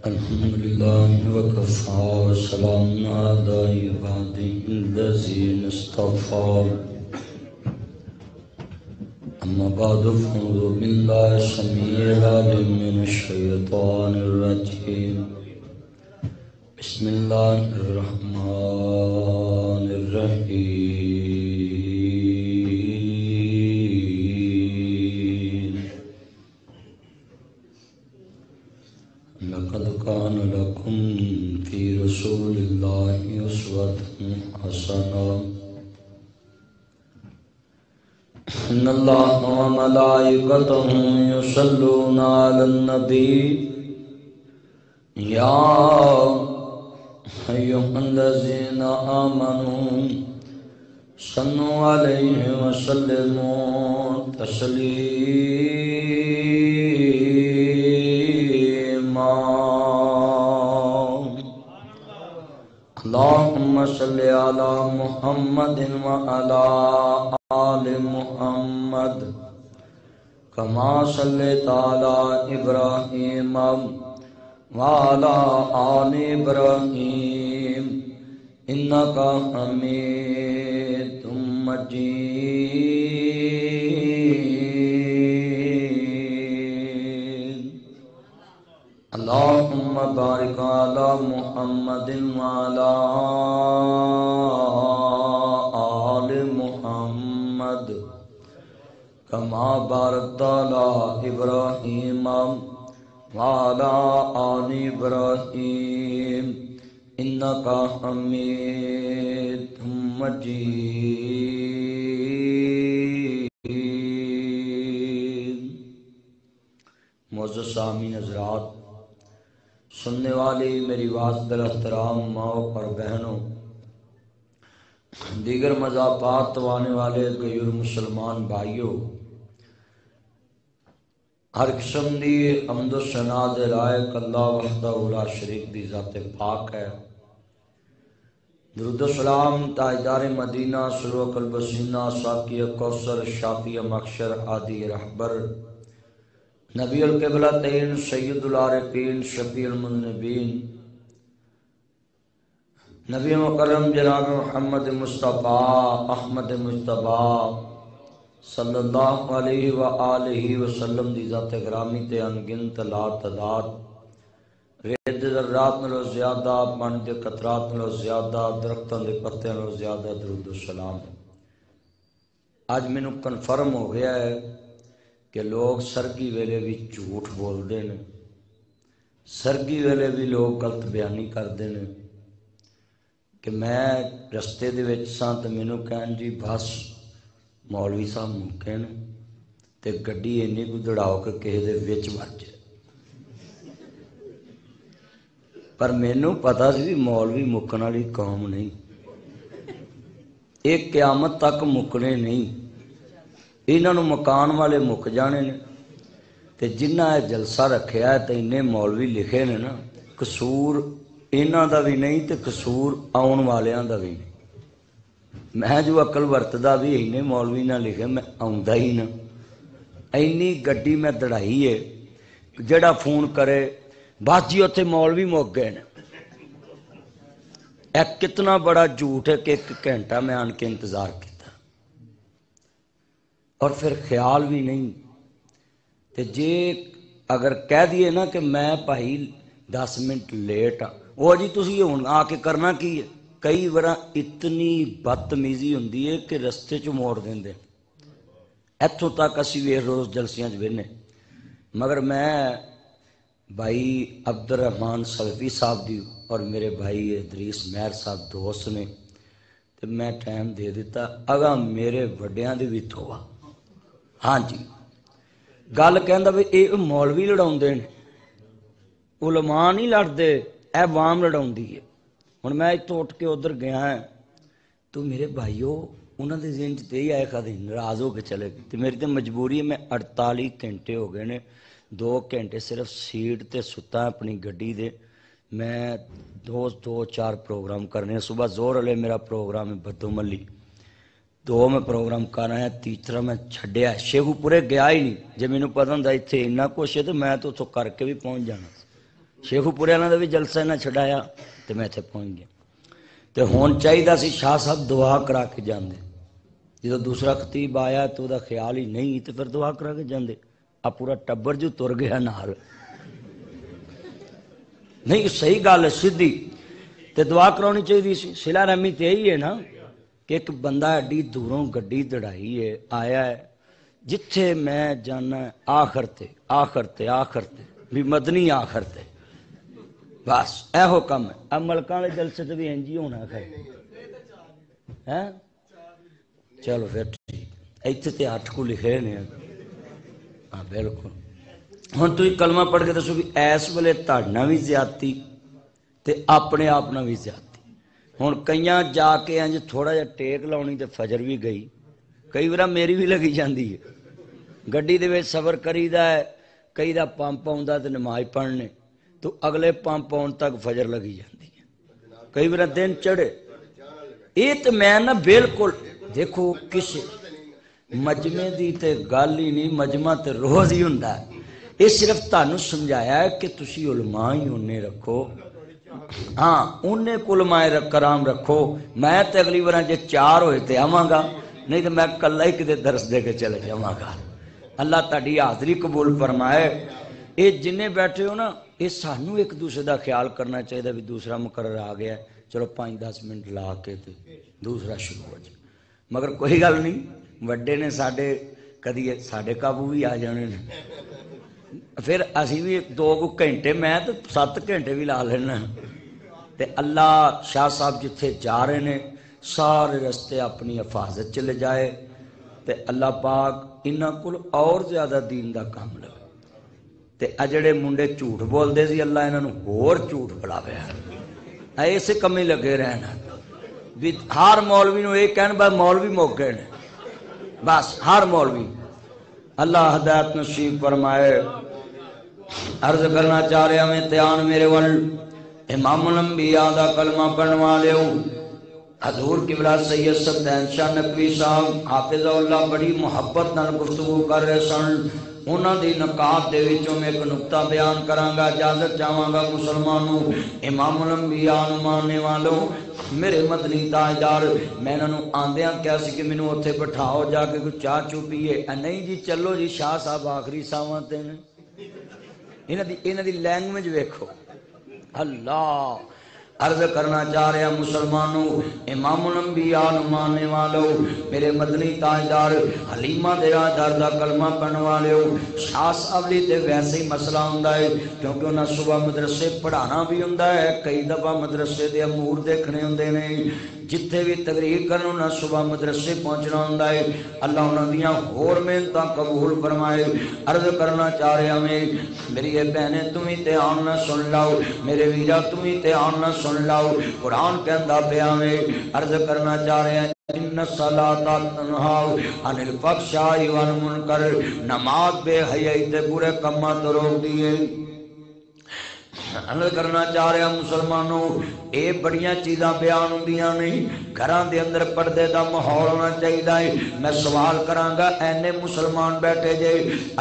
الحمدللہ وکفا وسلام علی عباده الذین اصطفى اما بعد فاعوذ باللہ السمیع العلیم من الشیطان الرجیم بسم اللہ الرحمن الرحیم لقد كان لكم في رسول الله أسوة حسنة إن الله وملائكته يصلون على النبي يا أيها الذين آمنوا صلوا عليه وسلموا تسليما اللهم صل على محمد وعلى آل محمد كما صليت على إبراهيم وعلى آل إبراهيم إنك حميد مجيد اللهم بارك على محمد وعلى آل محمد كما باركت على إبراهيم وعلى آل إبراهيم إنك حميد مجيد معزز سامعین حضرات، سننے والی میری بات در احترام ماؤں اور بہنوں، دیگر مذاہبات توانے والے غیر مسلمان بھائیوں، ہر قسم دی حمد و ثنا دے لائق اللہ وحدہ لا شریک دی ذات پاک ہے۔ درود و سلام تاجدار مدینہ سلوک البسینہ ساقی کوثر شافی مخشر عادی رہبر نبی القبلتین سید العارفین شفیع المذنبین نبی مکرم جناب محمد مصطفیٰ احمد مجتبیٰ صلی اللہ علیہ وآلہ وسلم دی ذات گرامی تے انگنت لا تعداد ریت ذرات نلو زیادہ پانی دے قطرات نلو زیادہ درختوں دے پتے نلو زیادہ درود و سلام۔ آج مینوں کنفرم ہو گیا ہے کہ لوگ سرگی ویلے بھی جھوٹ بول دے نے، سرگی ویلے بھی لوگ غلط بیانی کر دے نے کہ میں رستے دے وچ ساں تے مینوں کہن جی بس مولوی صاحب مکے نے تے گڈی اینی کو دڑاؤ کہ کہے دے وچ مر جائے، پر مینوں پتا سی مولوی مکن والی قوم نہیں، ایک قیامت تک مکنے نہیں، انہاں نوں مکان والے مک جانے نے تے جنہ اے جلسہ رکھیا ہے تے انہیں مولوی لکھے نے نا، قصور انہاں دا بھی نہیں تے قصور آن والیاں دا بھی نہیں۔ میں جو عقل ورتدا بھی انہیں مولوی نہ لکھے میں آؤندا ہی نہ، اینی گڈی میں دڑائی ہے، جڑا فون کرے بس جی اتنے مولوی مک گئے نے، ایک کتنا بڑا جھوٹ ہے کہ 1 گھنٹہ میں آن کے انتظار کیتا اور پھر خیال بھی نہیں تے جے اگر کہہ دیے نا کہ میں بھائی 10 منٹ لیٹ ہاں، وہ جی تسی ہن آ کے کرنا کی ہے، کئی بار اتنی بدتمیزی ہوندی ہے کہ رستے چ موڑ دیندے، ایتھوں تک اسی ویخ روز جلسیاں چ وینے، مگر میں بھائی عبد الرحمان سلفی صاحب دی اور میرے بھائی ادریس مہر صاحب دوست نے تے میں ٹائم دے دیتا، اگاں میرے وڈیاں دی بھی توبہ، ہاں جی گل کہندا بھی اے مولوی لڑاوندے نے، علماء نہیں لڑدے، اے عوام لڑاوندی ہے۔ ہن میں اتوں اٹھ کے ادھر گیا ہے تو میرے بھائیو انہاں دے ذہن چ تے ہی آئے کھدے ناراض ہو کے چلے گئے تے میری تے مجبوری ہے، میں 48 گھنٹے ہو گئے نے، 2 گھنٹے صرف سیٹ تے ستا اپنی گڈی دے، میں 2-4 پروگرام کرنے، صبح زور والے میرا پروگرام ہے بدو ملی، 2 میں پروگرام کر رہا ہے، تیسرا میں چھڈیا شیخو پورے گیا ہی نہیں، جے مینوں پتہ ہوندا ایتھے اتنا کچھ ہے تو میں تو اتوں کر کے بھی پہنچ جانا، شیخو پوریاں دا بھی جلسہ نہ چھڈایا تے میں اتنے پہنچ گیا. تے ہون چاہیے سی شاہ صاحب دعا کرا کے جاندے. جدو دوسرا خطیب آیا تو دا خیال ہی نہیں تے پھر دعا کرا کے جاندے. آ پورا ٹبر جو تر گیا نال. نہیں صحیح گل ہے سیدھی. تے دعا کرانی چاہیے سی. صلہ رحمی تے یہی ہے نا کہ ایک بندہ ایڈی دوروں گڈی دڑائی ہے آیا ہے جتھے میں جانا آخر تے بھی مدنی آخر تے بس ایہو کم ہے. اب ملکاں والے جلسے تے بھی انج ہی ہونا ہے. چلو پھر ٹھیک ایتھے تے 8 کو لکھے نے. ہاں بالکل. ہن تسی کلمہ پڑھ کے دسو بھی ایس ویلے تہاڈے بھی زیادتی تے اپنے آپ نال بھی زیادتی. ہن کئیاں جا کے انج تھوڑا جہا ٹیک لاؤنی تے فجر بھی گئی. کئی بار میری بھی لگی جاندی ہے. گڈی دے وچ سفر کریدا ہے کئی دا پمپ آوندا تے نماز پڑھنے تو اگلے پمپ آن تک فجر لگی جاندی ہے. کئی بار دن چڑھے یہ تو میں نا بالکل دیکھو کس مجمع دی تے گل ہی نہیں. مجمع تے روز ہی ہوندا ہے. یہ صرف تانوں سمجھایا ہے کہ تسی علماء ہی انہیں رکھو. ہاں انہیں علماء کرام رکھو. میں تے اگلی بار جے 4 ہوئے تے آواں گا نہیں تو میں کلا ہی کدے درس دے کے چلے جاواں گا. اللہ تہاڈی حاضری قبول فرمائے. یہ جنہیں بیٹھے ہو نا یہ سانو ایک دوسرے دا خیال کرنا چاہیے بھی دوسرا مقرر آ گیا چلو 5-10 منٹ لا کے تے دوسرا شروع ہو جائے. مگر کوئی گل نہیں وڈے نے ساڈے کدی ساڈے قابو بھی آ جانے نے. پھر اسی بھی 2 گھنٹے میں تو 7 گھنٹے بھی لا لینا. تے اللہ شاہ صاحب جتھے جا رہے نے سارے رستے اپنی حفاظت چلے جائے تے اللہ پاک انہاں کول اور زیادہ دین دا کام لگے. تے اجڑے منڈے جھوٹ بولدے سی اللہ انہاں نوں ہور جھوٹ بلاوے. ایسے کمی لگے رہنا بھی ہر مولوی نوں یہ کہن بس مولوی موک گئے نے بس ہر مولوی. اللہ ہدایت نصیب فرمائے. عرض کرنا چاہ رہا میں دھیان میرے ول امام الانبیاء دا کلمہ پڑھن والے ہو حضور قبلہ سید سدین شاہ نقوی صاحب حافظ اللہ بڑی محبت نال گفتگو کر رہے سن. انہاں دی نکات دے وچوں میں ایک نقطہ بیان کراں گا. اجازت چاہواں گا مسلمانوں امام الانبیاء نوں ماننے والوں میرے مدنی تاجدار میں انہاں نوں آندیاں کہیا سی کہ مینوں اوتھے بٹھاؤ جا کے کوئی چاہ چو پیے. نہیں جی چلو جی شاہ صاحب آخری ساواں تے نے. انہاں دی لینگویج ویکھو. اللہ عرض کرنا چاہ رہا مسلمانوں امام الانبیاء ماننے والوں میرے مدنی تاجدار حلیمہ دے راجدار دا کلمہ پڑھنے والوں شاہ صاحب لی تے ویسے ہی مسئلہ ہوندا ہے کیونکہ انہاں صبح مدرسے پڑھانا بھی ہوندا ہے. کئی دفعہ مدرسے دے امور دیکھنے ہوندے نے. جتھے بھی تقریر کرن انہاں صبح مدرسے پہنچنا ہوندا ہے. اللہ انہاں دیاں ہور محنتاں قبول فرمائے. عرض کرنا چاہ رہا میں میری یہ بہنیں تم ہی دھیان نہ سن لاؤ میرے ویرا تم ہی دھیان نہ سن لاؤ. قرآن کہندا پیا میں عرض کرنا چاہ رہے ہیں ان الصلاۃ تنہی عن الفحشاء والمنکر. نماز بے حیائی تے برے کماں تو روک دیے. عرض کرنا چاہ رہا مسلمانوں اے بڑیاں چیزاں بیان ہوندیاں نہیں. گھراں دے اندر پردے دا ماحول ہونا چاہیے. میں سوال کراں گا اینے مسلمان بیٹھے جے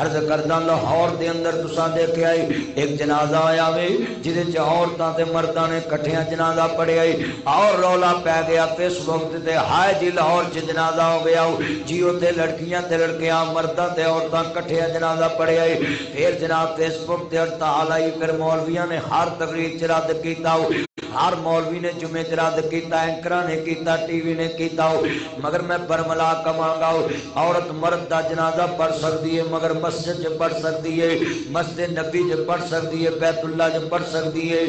عرض کردا لاہور دے اندر تساں دیکھیا ہے ایک جنازہ آیا وے جدے چ عورتاں تے مرداں نے کٹھیاں جنازہ پڑھیا ہے اور رولا پے گیا فیس بک تے ہائے جی لاہور چ جنازہ ہو گیا جی اوتے لڑکیاں تے لڑکیاں مرداں تے عورتاں کٹھیاں جنازہ پڑھیا ہے. پھر جناب فیس بک تے ہڑتال آئی پھر مولویاں نے ہر تقریر چ رد کیتا ہر مولوی نے جمعے چ رد کیتا اینکراں نے کیتا ٹی وی نے کیتا. مگر میں برملا کواں گا عورت مرد دا جنازہ پڑھ سکتی ہے مگر مسجد چ پڑھ سکتی ہے مسجد نبی چ پڑھ سکتی ہے بیت اللہ چ پڑھ سکتی ہے.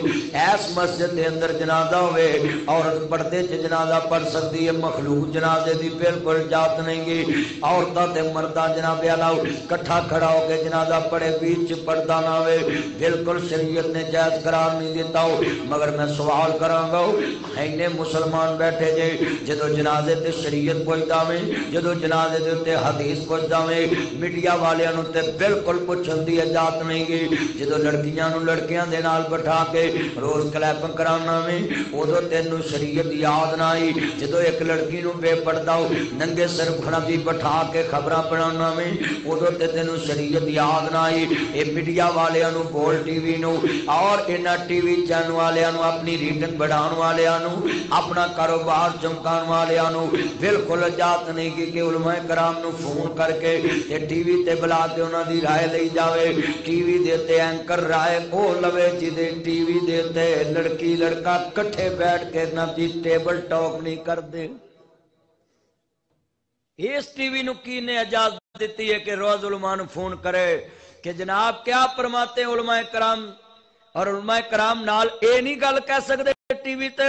ایس مسجد دے اندر جنازہ ہوئے عورت پردے چ جنازہ پڑھ سکتی ہے. مخلوق جنازے دی بالکل اجازت نہیں گی. عورتاں تے مرداں جناب اعلی کٹھا کھڑا ہو کے جنازہ پڑھے بیچ پردہ نہ ہوئے بالکل شریعت نے جائز قرار نہیں دیتا. مگر میں سوال سوال کرانگا اینے مسلمان بیٹھے جے جدو جنازے تے شریعت پوچھدا میں جدو جنازے دے تے حدیث پوچھدا میں میڈیا والیاں نوں تے بالکل پوچھن دی اجازت نہیں گی جدو لڑکیاں نوں لڑکیاں دے نال بٹھا کے روز کلیپ کرانا میں ادو تینوں شریعت یاد نہ آئی جدو ایک لڑکی نوں بے پردہ ننگے سر کھڑی بٹھا کے خبراں پڑھانا میں ادو تے تینوں شریعت یاد نہ آئی اے میڈیا والیاں نوں بول ٹی وی نوں اور انہاں ٹی وی چینل والیاں نوں اپنی ریٹنگ بڑھان والیاں نوں اپنا کاروبار چمکان والیاں نوں بالکل اجازت نہیں کی کہ علماء کرام نوں فون کر کے تے ٹی وی تے بلا کے انہاں دی رائے لئی جاوے ٹی وی دے تے اینکر رائے او لوے جدے ٹی وی دے تے لڑکی لڑکا کٹھے بیٹھ کے نہ دی ٹیبل ٹاک نہیں کر دے اس ٹی وی نو کی نے اجازت دیتی ہے کہ روز علماء نو فون کرے کہ جناب کیا فرماتے ہیں علماء کرام اور علماء کرام نال اے نہیں گل کہہ سکتے ٹی وی تے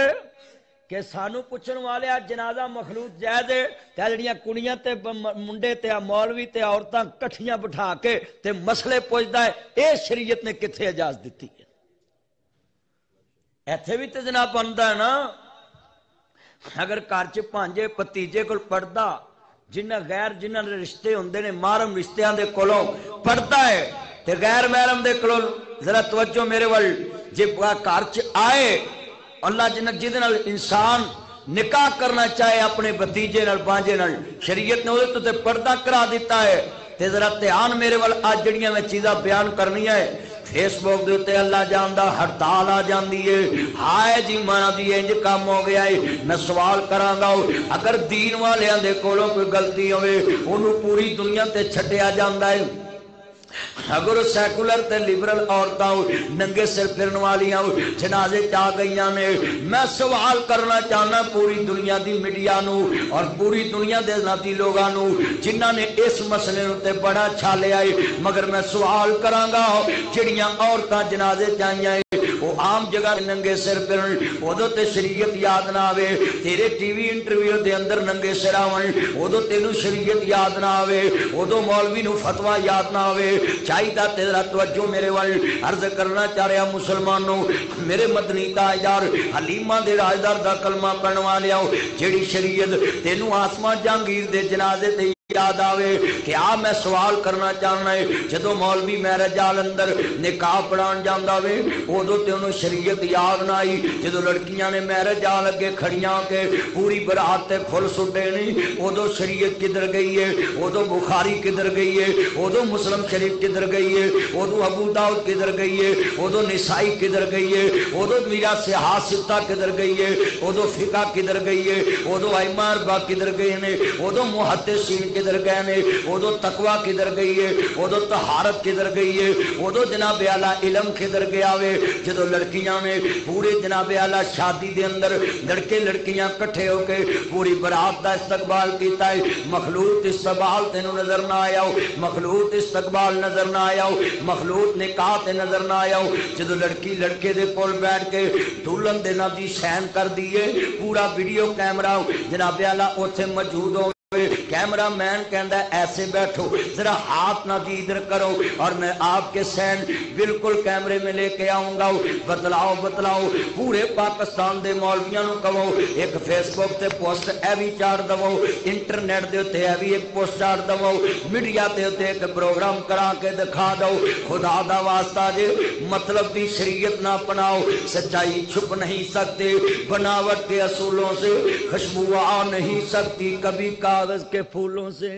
کہ سانو پوچھن والے جنازہ مخلوط جائز ہے تے جڑیاں کڑیاں تے منڈے تے مولوی تے عورتاں کٹھیاں بٹھا کے تے مسئلے پوچھدا ہے اے شریعت نے کتھے اجازت دیتی ہے ایتھے بھی تے جناب بندا ہے نا اگر گھر چ بھانجے بھتیجے کول پڑھدا جنہ غیر جنہ رشتے ہوندے نے محرم رشتیاں دے کولوں پڑھدا ہے تے غیر محرم دے کولوں ذرا توجہ میرے ول جے گھر چ آئے اللہ جنہ جدے نال انسان نکاح کرنا چاہے اپنے بھتیجے نال بانجے نال شریعت نے اودے تے پردہ کرا دیتا ہے تے ذرا دھیان میرے ول اج جڑیاں میں چیزاں بیان کرنی ہے فیس بک دے تے اللہ جاندا ہڑتال آ جاندی ہے ہائے جی مانا دی انج کام ہو گیا ہے میں سوال کراں گا اگر دین والیاں دے کولوں کوئی غلطی ہوئے اونوں پوری دنیا تے چھڈیا جاندا ہے اگر سیکولر تے لیبرل عورتاں ننگے سر پھرن والیاں جنازے چا گئیاں نے میں سوال کرنا چاہنا پوری دنیا دی میڈیا نو اور پوری دنیا دے ذاتی لوگاں نو جنہاں نے اس مسئلے تے بڑا چھالیا ہے مگر میں سوال کراں گا جڑیاں عورتاں جنازے چائیاں وہ عام جگہ ننگے سر پھرن ادو تے شریعت یاد نہ آوے تیرے ٹی وی انٹرویو دے اندر ننگے سر آون ادو تینوں شریعت یاد نہ آوے ادو مولوی نو فتویٰ یاد نہ آوے چاہیے تیرا توجہ میرے وال عرض کرنا چاہ رہا مسلمانوں میرے مدنی تاجدار حلیمہ دے راجدار دا کلمہ پڑھن والے جیڑی شریعت تینوں آسمان جہانگیر دے جنازے تے یاد آوے کہ میں سوال کرنا چاہنا ہے جدو مولوی میرج جال اندر نکاح پڑھان جاندا وے ادو تے انہوں شریعت یاد نہ آئی جدو لڑکیاں نے میرج جال اگے کھڑیاں کے پوری برات تے پھل سٹے نہیں ادو شریعت کدھر گئی ہے ادو بخاری کدھر گئی ہے ادو مسلم شریف کدھر گئی ہے ادو ابو داؤد کدھر گئی ہے ادو نسائی کدھر گئی ہے ادو میراث ستہ کدھر گئی ہے ادو فقہ کدھر گئی ہے ادو ائمہ اربعہ کدھر گئے نے ادو محدثین کدھر گئے نے ادو تقوی کدھر گئی ہے ادو طہارت کدھر گئی ہے ادو جناب اعلیٰ علم کدھر گیا وے جدو لڑکیاں نے پورے جناب اعلیٰ شادی دے اندر لڑکے لڑکیاں کٹھے ہو کے پوری برات دا استقبال کیتا ہے مخلوط استقبال تینوں نظر نہ آیا ہو مخلوط استقبال نظر نہ آیا ہو مخلوط نکاح تے نظر نہ آیا ہو جدو لڑکی لڑکے دے کول بیٹھ کے دلہن دے نال دی سین کر دیے پورا ویڈیو کیمرہ جناب اعلیٰ اوتھے موجود ہو کیمرہ مین کہندا ایسے بیٹھو ذرا ہاتھ نہ ادھر کرو اور میں آپ کے سین بالکل کیمرے میں لے کے آؤں گا بتلاؤ بتلاؤ پورے پاکستان دے مولویاں نو کہو ایک فیس بک تے پوسٹ اے بھی چاڑ دو انٹرنیٹ دے اوتے اے بھی ایک پوسٹ چاڑ دو میڈیا تے اوتے ایک پروگرام کرا کے دکھا دو خدا دا واسطہ جے مطلب دی شریعت نہ اپناؤ سچائی چھپ نہیں سکتے بناوٹ کے اصولوں سے خوشبو آ نہیں سکتی کبھی کاغذ کے پھولوں سے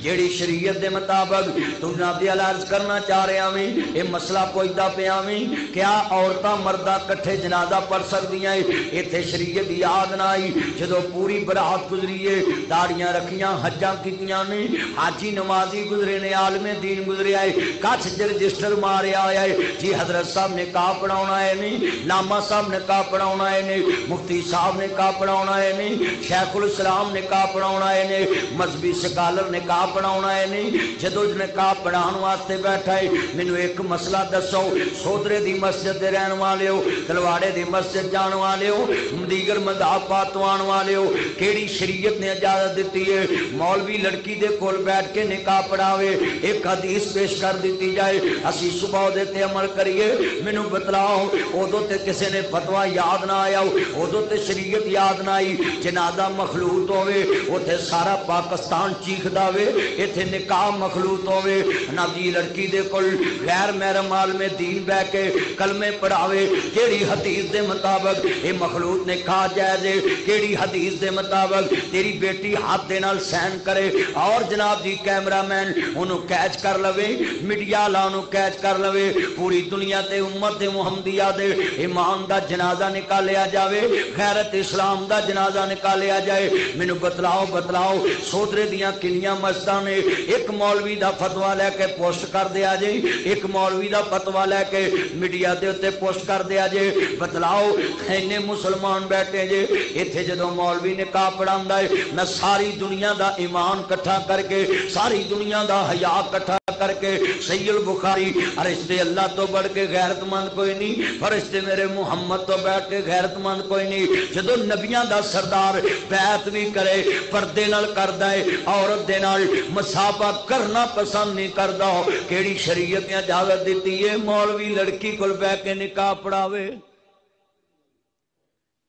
جیڑی شریعت دے مطابق تو جناب دی عرض کرنا چاہ رہے ہیں یہ مسئلہ پوچھدا پیا میں کیا عورتاں مردہ کٹھے جنازہ پڑھ سکدیاں ایتھے شریعت یاد نہ آئی جدو پوری برات گزریے داڑیاں رکھیاں حجاں کیتیاں نے حاجی نمازی گزرے نے عالم دین گزرے آئے کچھ رجسٹر مارے آیا ہے جی حضرت صاحب نے کہا پڑھاؤنا ہے نہیں لاما صاحب نے کہا پڑھاؤنا ہے نہیں مفتی صاحب نے کہا پڑھاؤنا ہے نہیں شیخ الاسلام نے کہا پڑھاؤنا ہے نہیں مذہبی سکالر نے نکاح پڑھاؤنا ہے نہیں جدو نکاح پڑھان واسطے بیٹھا ہے مینو ایک مسئلہ دسو سودرے دی مسجد دے رہن والے ہو تلواڑے دی مسجد جان والے ہو دیگر مذہب پاتوان والے ہو کیڑی شریعت نے اجازت دیتی ہے مولوی لڑکی دے کول بیٹھ کے نکاح پڑھاوے ایک حدیث پیش کر دیتی جائے اسی صبح دیتے عمل کریے مینو بتلاؤ ادو تے کسے نے فتویٰ یاد نہ آیا ادو تے شریعت یاد نہ آئی جنازہ مخلوط ہوئے اوتھے سارا پاکستان چیخ داوے ایتھے نکاح مخلوط ہوئے نبی لڑکی دے کول غیر محرم عالم دین بہ کے کلمے پڑھاوے کیڑی حدیث دے مطابق اے مخلوط نکاح جائز ہے کیڑی حدیث دے مطابق تیری بیٹی ہاتھ دے نال سین کرے اور جناب جی کیمرہ مین انہوں کیچ کر لوے میڈیا لا انہوں کیچ کر لوے پوری دنیا تے امت محمدیہ دے ایمان دا جنازہ نکالیا جاوے غیرت اسلام دا جنازہ نکالیا جائے مینوں بتلاؤ سودرے دیاں کنیاں مسجداں نے ایک مولوی دا فتویٰ لے کے پوسٹ کر دیا جائے ایک مولوی دا فتویٰ لے کے میڈیا دے اوتے پوسٹ کر دیا جائے بتلاؤ اینے مسلمان بیٹھے جے ایتھے جدوں مولوی نکاح پڑھاندا ہے نہ ساری دنیا دا ایمان کٹھا کر کے ساری دنیا دا حیا کٹھا کر کے صحیح البخاری فرشتے اللہ تو بڑھ کے غیرت مند کوئی نہیں فرشتے میرے محمد تو بیٹھ کے غیرت مند کوئی نہیں جدو نبیاں دا سردار بیعت بھی کرے پردے نال کردا ہے عورت دے نال مصافحہ کرنا پسند نہیں کردا کیڑی شریعت نے اجازت دیتی ہے مولوی لڑکی کول بیٹھ کے نکاح پڑھاوے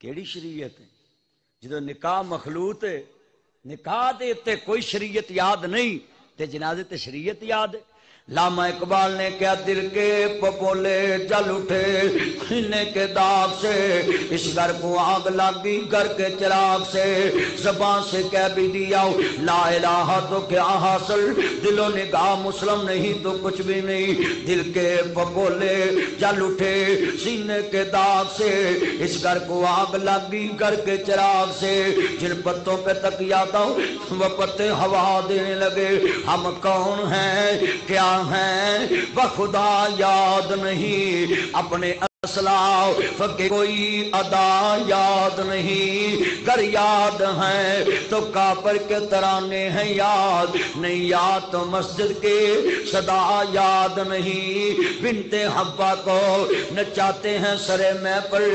کیڑی شریعت ہے جدو نکاح مخلوط ہے نکاح دے تے کوئی شریعت یاد نہیں تے جنازے تے شریعت یاد ہے علامہ اقبال نے کیا دل کے پپولے جل اٹھے خینے کے داغ سے اس گھر کو آگ لگی گھر کے چراغ سے زبان سے کہہ بھی دیا لا الہ تو کیا حاصل دل و نگاہ مسلم نہیں تو کچھ بھی نہیں دل کے پپولے جل اٹھے سینے کے داغ سے اس گھر کو آگ لگی گھر کے چراغ سے جن پتوں پہ تکیا تھا وہ پتے ہوا دینے لگے ہم کون ہیں کیا ہیں بخدا یاد نہیں اپنے اسلاف کے کوئی ادا یاد نہیں گر یاد ہیں تو کافر کے ترانے ہیں یاد نہیں یاد تو مسجد کے صدا یاد نہیں بنت حبا کو نچاتے ہیں سرے میں پر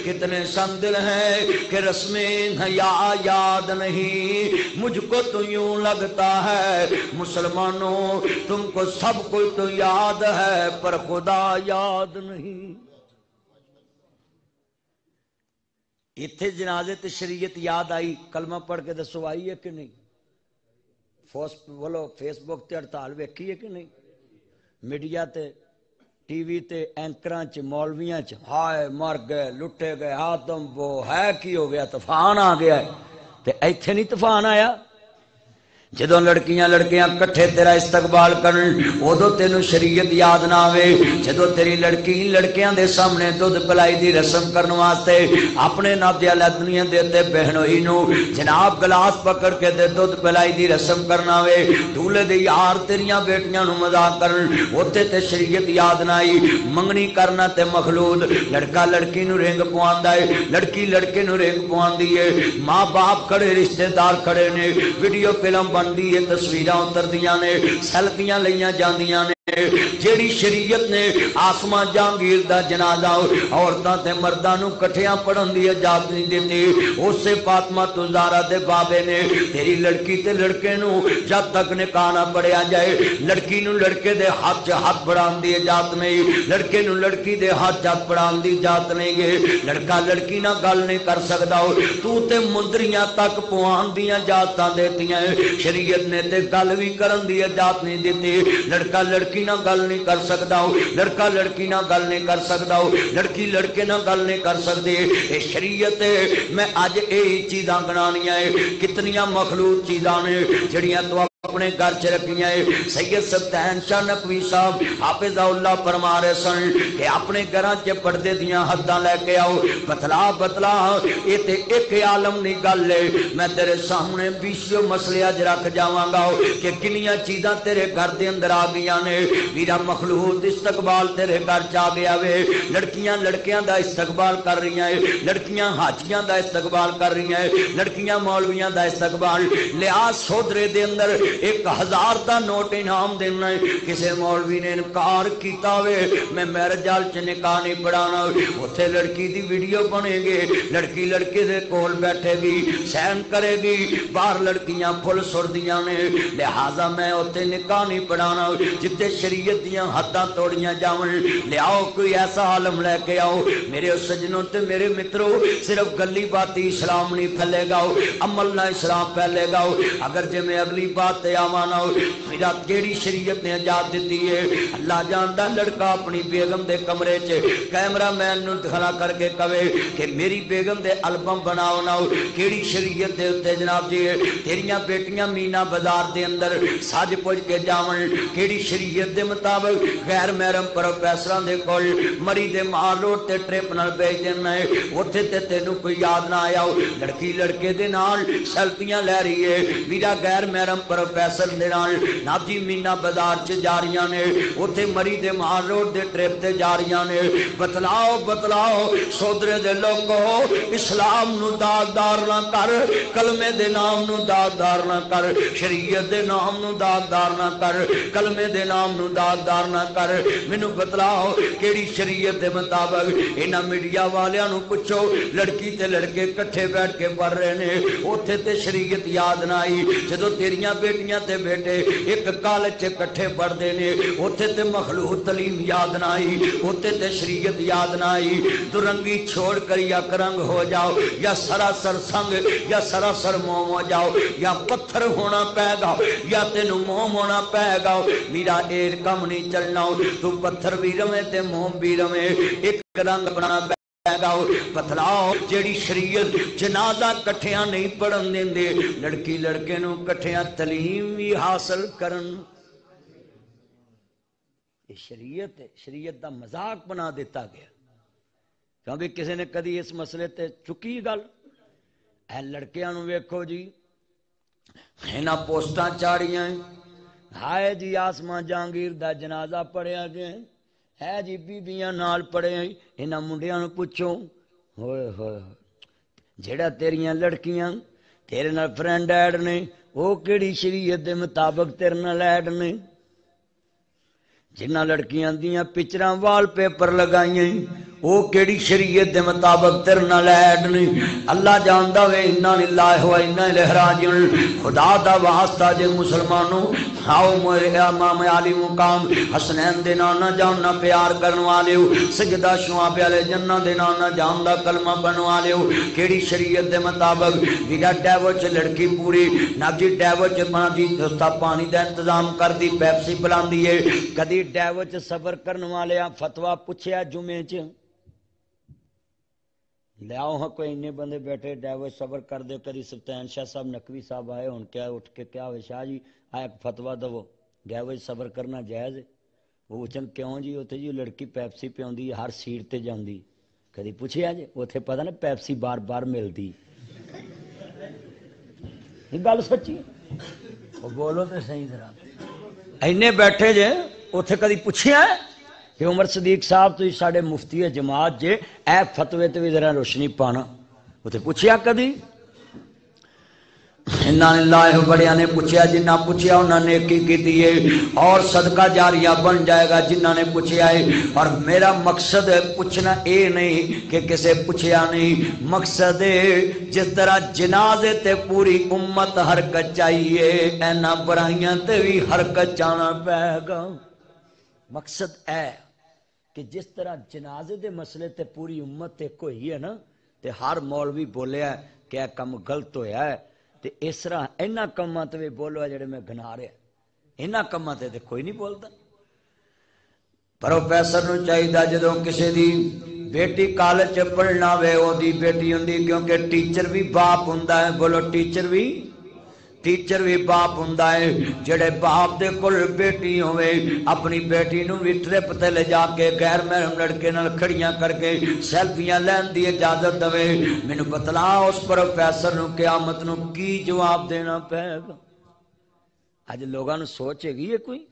کتنے سندل ہیں کہ رسمیں حیا یاد نہیں مجھ کو تو یوں لگتا ہے مسلمانوں تم کو سب کو تو یاد ہے پر خدا یاد نہیں اتھے جنازے تے شریعت یاد آئی کلمہ پڑھ کے دسو آئی ہے کہ نہیں بولو فیس بک تے ہڑتال ویکھی ہے کہ نہیں میڈیا تے ٹی وی تے اینکراں چ مولویاں چ ہائے مر گئے لٹے گئے آدم وہ ہے کی ہو گیا طوفان آ گیا ہے تے ایتھے نہیں طوفان آیا جدوں لڑکیاں کٹھے تیرا استقبال کرن ادو تینوں شریعت یاد نہ آوے جدوں تیری لڑکی لڑکیاں دے سامنے دودھ پلائی دی رسم کرن واسطے اپنے نابدے لدنیاں دیتے بہنوئی نو جناب گلاس پکڑ کے دے دودھ پلائی دی رسم کرنا وے دولے دے یار تیریاں بیٹیاں نو مذاق کرن اوتے تے شریعت یاد نہ آئی منگنی کرنا تے مخلوط لڑکا لڑکی نو رنگ پواندا ہے لڑکی لڑکے نو رنگ پواندی ہے ماں باپ کھڑے رشتہ دار کھڑے نے ویڈیو فلم بندی ہے تصویراں اتردیاں نے سیلفیاں لئیاں جاندیاں نے جیڑی شریعت نے آسمان جہانگیر دا جنازہ عورتاں تے مرداں نو کٹھیاں پڑھن دی اجازت نہیں دیتی اسے فاطمہ تو زہرا دے بابے نے تیری لڑکی تے لڑکے نو جب تک نکاح نہ پڑھیا جائے لڑکی نو لڑکے دے ہاتھ ہاتھ بڑھان دی اجازت نہیں لڑکے نو لڑکی دے ہاتھ بڑھان دی اجازت نہیں گے لڑکا لڑکی نہ گل نہیں کر سکدا تو تے مندریاں تک پوان دیاں اجازتاں دیتیاں شریعت نے تے گل بھی کرن دی اجازت نہیں دیتی لڑکا لڑکی نہ گل نہیں کر سکتا لڑکا لڑکی نہ گل نہیں کر سکتا لڑکی لڑکے نہ گل نہیں کر سکتے اے شریعت میں اج یہی چیزاں گنانیاں کتنیاں مخلوط چیزاں نے جڑیاں تو اپنے گھر چ رکھیاں سید سبتین شاہ نقوی صاحب حافظ اللہ فرما رہے سن کہ اپنے گھراں چ پردے دیاں حداں لے کے آؤ بتلا اے تے ایک عالم نہیں گل ہے میں تیرے سامنے 20 مسئلے اج رکھ جاواں گا کہ کنیاں چیزاں تیرے گھر دے اندر آ گئیاں نے میرا مخلوط استقبال تیرے گھر چ آ گیا وے لڑکیاں لڑکیاں دا استقبال کر رہی ہیں لڑکیاں حاجیاں دا استقبال کر رہی ہیں لڑکیاں مولویاں دا استقبال لحاظ سودرے دے اندر 1000 دا نوٹ انعام دینا ہے. کسے مولوی نے انکار کیتا وے میں میرے جال چ نکاح نہیں پڑھانا, اتنے لڑکی دی ویڈیو بنے گی, لڑکی لڑکے دے کول بیٹھے گی, سین کرے گی, باہر لڑکیاں پھل سردیاں نے, لہذا میں اتنے نکاح نہیں پڑھانا جتے شریعت دیاں حداں توڑیاں جاون. لیاؤ کوئی ایسا عالم لے کے آؤ میرے سجنوں تے میرے مترو, صرف گلی باتی اسلام نہیں پھیلے گا, عمل نہ اسلام پھیلے گا. اگر جے میں اگلی بات تے آوانا میرا کیڑی شریعت نے اجازت دیتی ہے, اللہ جاندا لڑکا اپنی بیگم دے کمرے چ کیمرہ مین نو کھڑا کر کے کہے کہ میری بیگم دے البم بناؤ نا, کیڑی شریعت دے اتنے جناب جی تیریاں بیٹیاں مینا بازار دے اندر سج پج کے جاون, کیڑی شریعت دے مطابق غیر محرم پروفیسراں دے کول مری دے مال روڈ تے ٹرپ نال بھیج دینا ہے, اوتھے تے تینوں کوئی یاد نہ آیا لڑکی لڑکے دے نال سیلفیاں لے رہی ہے, میرا غیر محرم پروفیسر دے نال ناب جی مینا بازار چ جا رہیاں نے, اوتھے مری دے مال روڈ دے ٹرپ تے جا رہیاں نے. بتلاؤ بتلاؤ سودرے دے لوگو, اسلام نو داغدار نہ کر, کلمے دے نام نو داغدار نہ کر, شریعت دے نام نو داغدار نہ کر, کلمے دے نام نو داغدار نہ کر. مینوں بتلاؤ کیڑی شریعت دے مطابق انہاں میڈیا والیاں نو پوچھو لڑکی تے لڑکے کٹھے بیٹھ کے پڑھ رہے نے, اوتھے تے شریعت یاد نہ آئی. جدوں تیریاں بیٹیاں تے بیٹے ایک کالج چ کٹھے پڑھدے نے, اوتھے تے مخلوق تعلیم یاد نہ آئی, اوتھے تے شریعت یاد نہ آئی. درنگی چھوڑ کر یا کرنگ ہو جاؤ, یا سراسر سنگ یا سراسر موم ہو جاؤ, یا پتھر ہونا پے گا یا تینوں موم ہونا پے گا. میرا ایر کم نہیں چلنا, تو پتھر بھی رمے تے موم بھی رمے, ایک رنگ بنا پے گا. بتلاؤ جیڑی شریعت جنازہ کٹھیاں نہیں پڑھن دیندے, لڑکی لڑکے نو کٹھیاں تعلیم بھی حاصل کرن. یہ شریعت ہے, شریعت دا مذاق بنا دیتا گیا. کیونکہ کسی نے کدی اس مسئلے تے چکی گل, اے لڑکیاں نو ویکھو جی انہاں پوسٹاں چاڑیاں, ہائے جی آسمان جہانگیر دا جنازہ پڑھیا گیا ہے جی, بیبیاں نال پڑھے, انہاں منڈیاں نو پوچھو ہوئے ہوئے جیڑا تیریاں لڑکیاں تیرے نال فرینڈ ایڈ نے, وہ کیڑی شریعت دے مطابق تیرے نال ایڈ نے. جنہ لڑکیاں دیاں پچراں وال پیپر لگائیں وہ کیڑی شریعت دے مطابق تیرے نال ایڈ نہیں. اللہ جاندا وے انا للہ و انا الیہ راجعون. خدا دا واسطہ جے مسلمانوں آؤ میرے امام علی مقام حسنین دے نانا جاننا پیار کرن والے ہو, سجدہ شعب علیہ جنہ دے نانا جان دا کلمہ پڑھن والے ہو, کیڑی شریعت دے مطابق ویڈا ڈیو چ لڑکی پوری نہ جی ڈیو چ بنا دی دوستا پانی دا انتظام کر دی, پیپسی پلاندی ہے. کدی ڈیو چ صبر کرن والے فتویٰ پوچھیا جمعے چ لیاؤ ہاں کوئی انے بندے بیٹھے ڈیو صبر کر دے. کدی سلطان شاہ صاحب نقوی صاحب آئے ہن کیا اٹھ کے کیا ہوئے شاہ جی آیا فتویٰ دو ڈیو صبر کرنا جائز ہے. وہ پوچھن کیوں جی اتنے جی لڑکی پیپسی پیاندی ہر سیٹ تے جاندی, کدی پوچھیا جی اتنے پتہ نا پیپسی بار بار ملتی. یہ گل سچی وہ بولو تو صحیح طرح اینے بیٹھے جے اتنے کدی پوچھیا ہے کہ عمر صدیق صاحب تو ساڈے مفتی جماعت جے اے فتوے تے بھی ذرا روشنی پانا, اتنے پوچھیا کدی؟ انہاں اللہ بڑیاں نے پوچھیا, جنہ پوچھیا انہاں نے کی کیتی ہے, اور صدقہ جاریہ بن جائے گا جنہاں نے پوچھیا ہے. اور میرا مقصد پوچھنا اے نہیں کہ کسے پوچھیا نہیں, مقصد جس طرح جنازے تے پوری امت حرکت چاہیے اینا برائیاں تے بھی حرکت چانا پائے گا. مقصد ہے کہ جس طرح جنازے دے مسئلے تے پوری امت تے کوئی ہے نا, تے ہر مولوی بولیا ہے کہ یہ کم غلط ہویا ہے, تے اس طرح اینا کماں تے بھی بولو جڑے میں گنا رہا, اینا کماں تے کوئی نہیں بولتا. پروفیسر نو چاہیے جدوں کسی دی بیٹی کالج پڑھنا وے او دی بیٹی ہوندی, کیونکہ ٹیچر بھی باپ ہوندا ہے. بولو ٹیچر بھی باپ ہوندا ہے. جڑے باپ دے کول بیٹی ہوئے اپنی بیٹی نو بھی ٹرپ تے لے جا کے غیر محرم لڑکے نال کھڑیاں کر کے سیلفیاں لین دی اجازت دے, مینوں بتلا اس پروفیسر نو قیامت نو کی جواب دینا پے گا. اج لوگاں نو سوچے گی یہ کوئی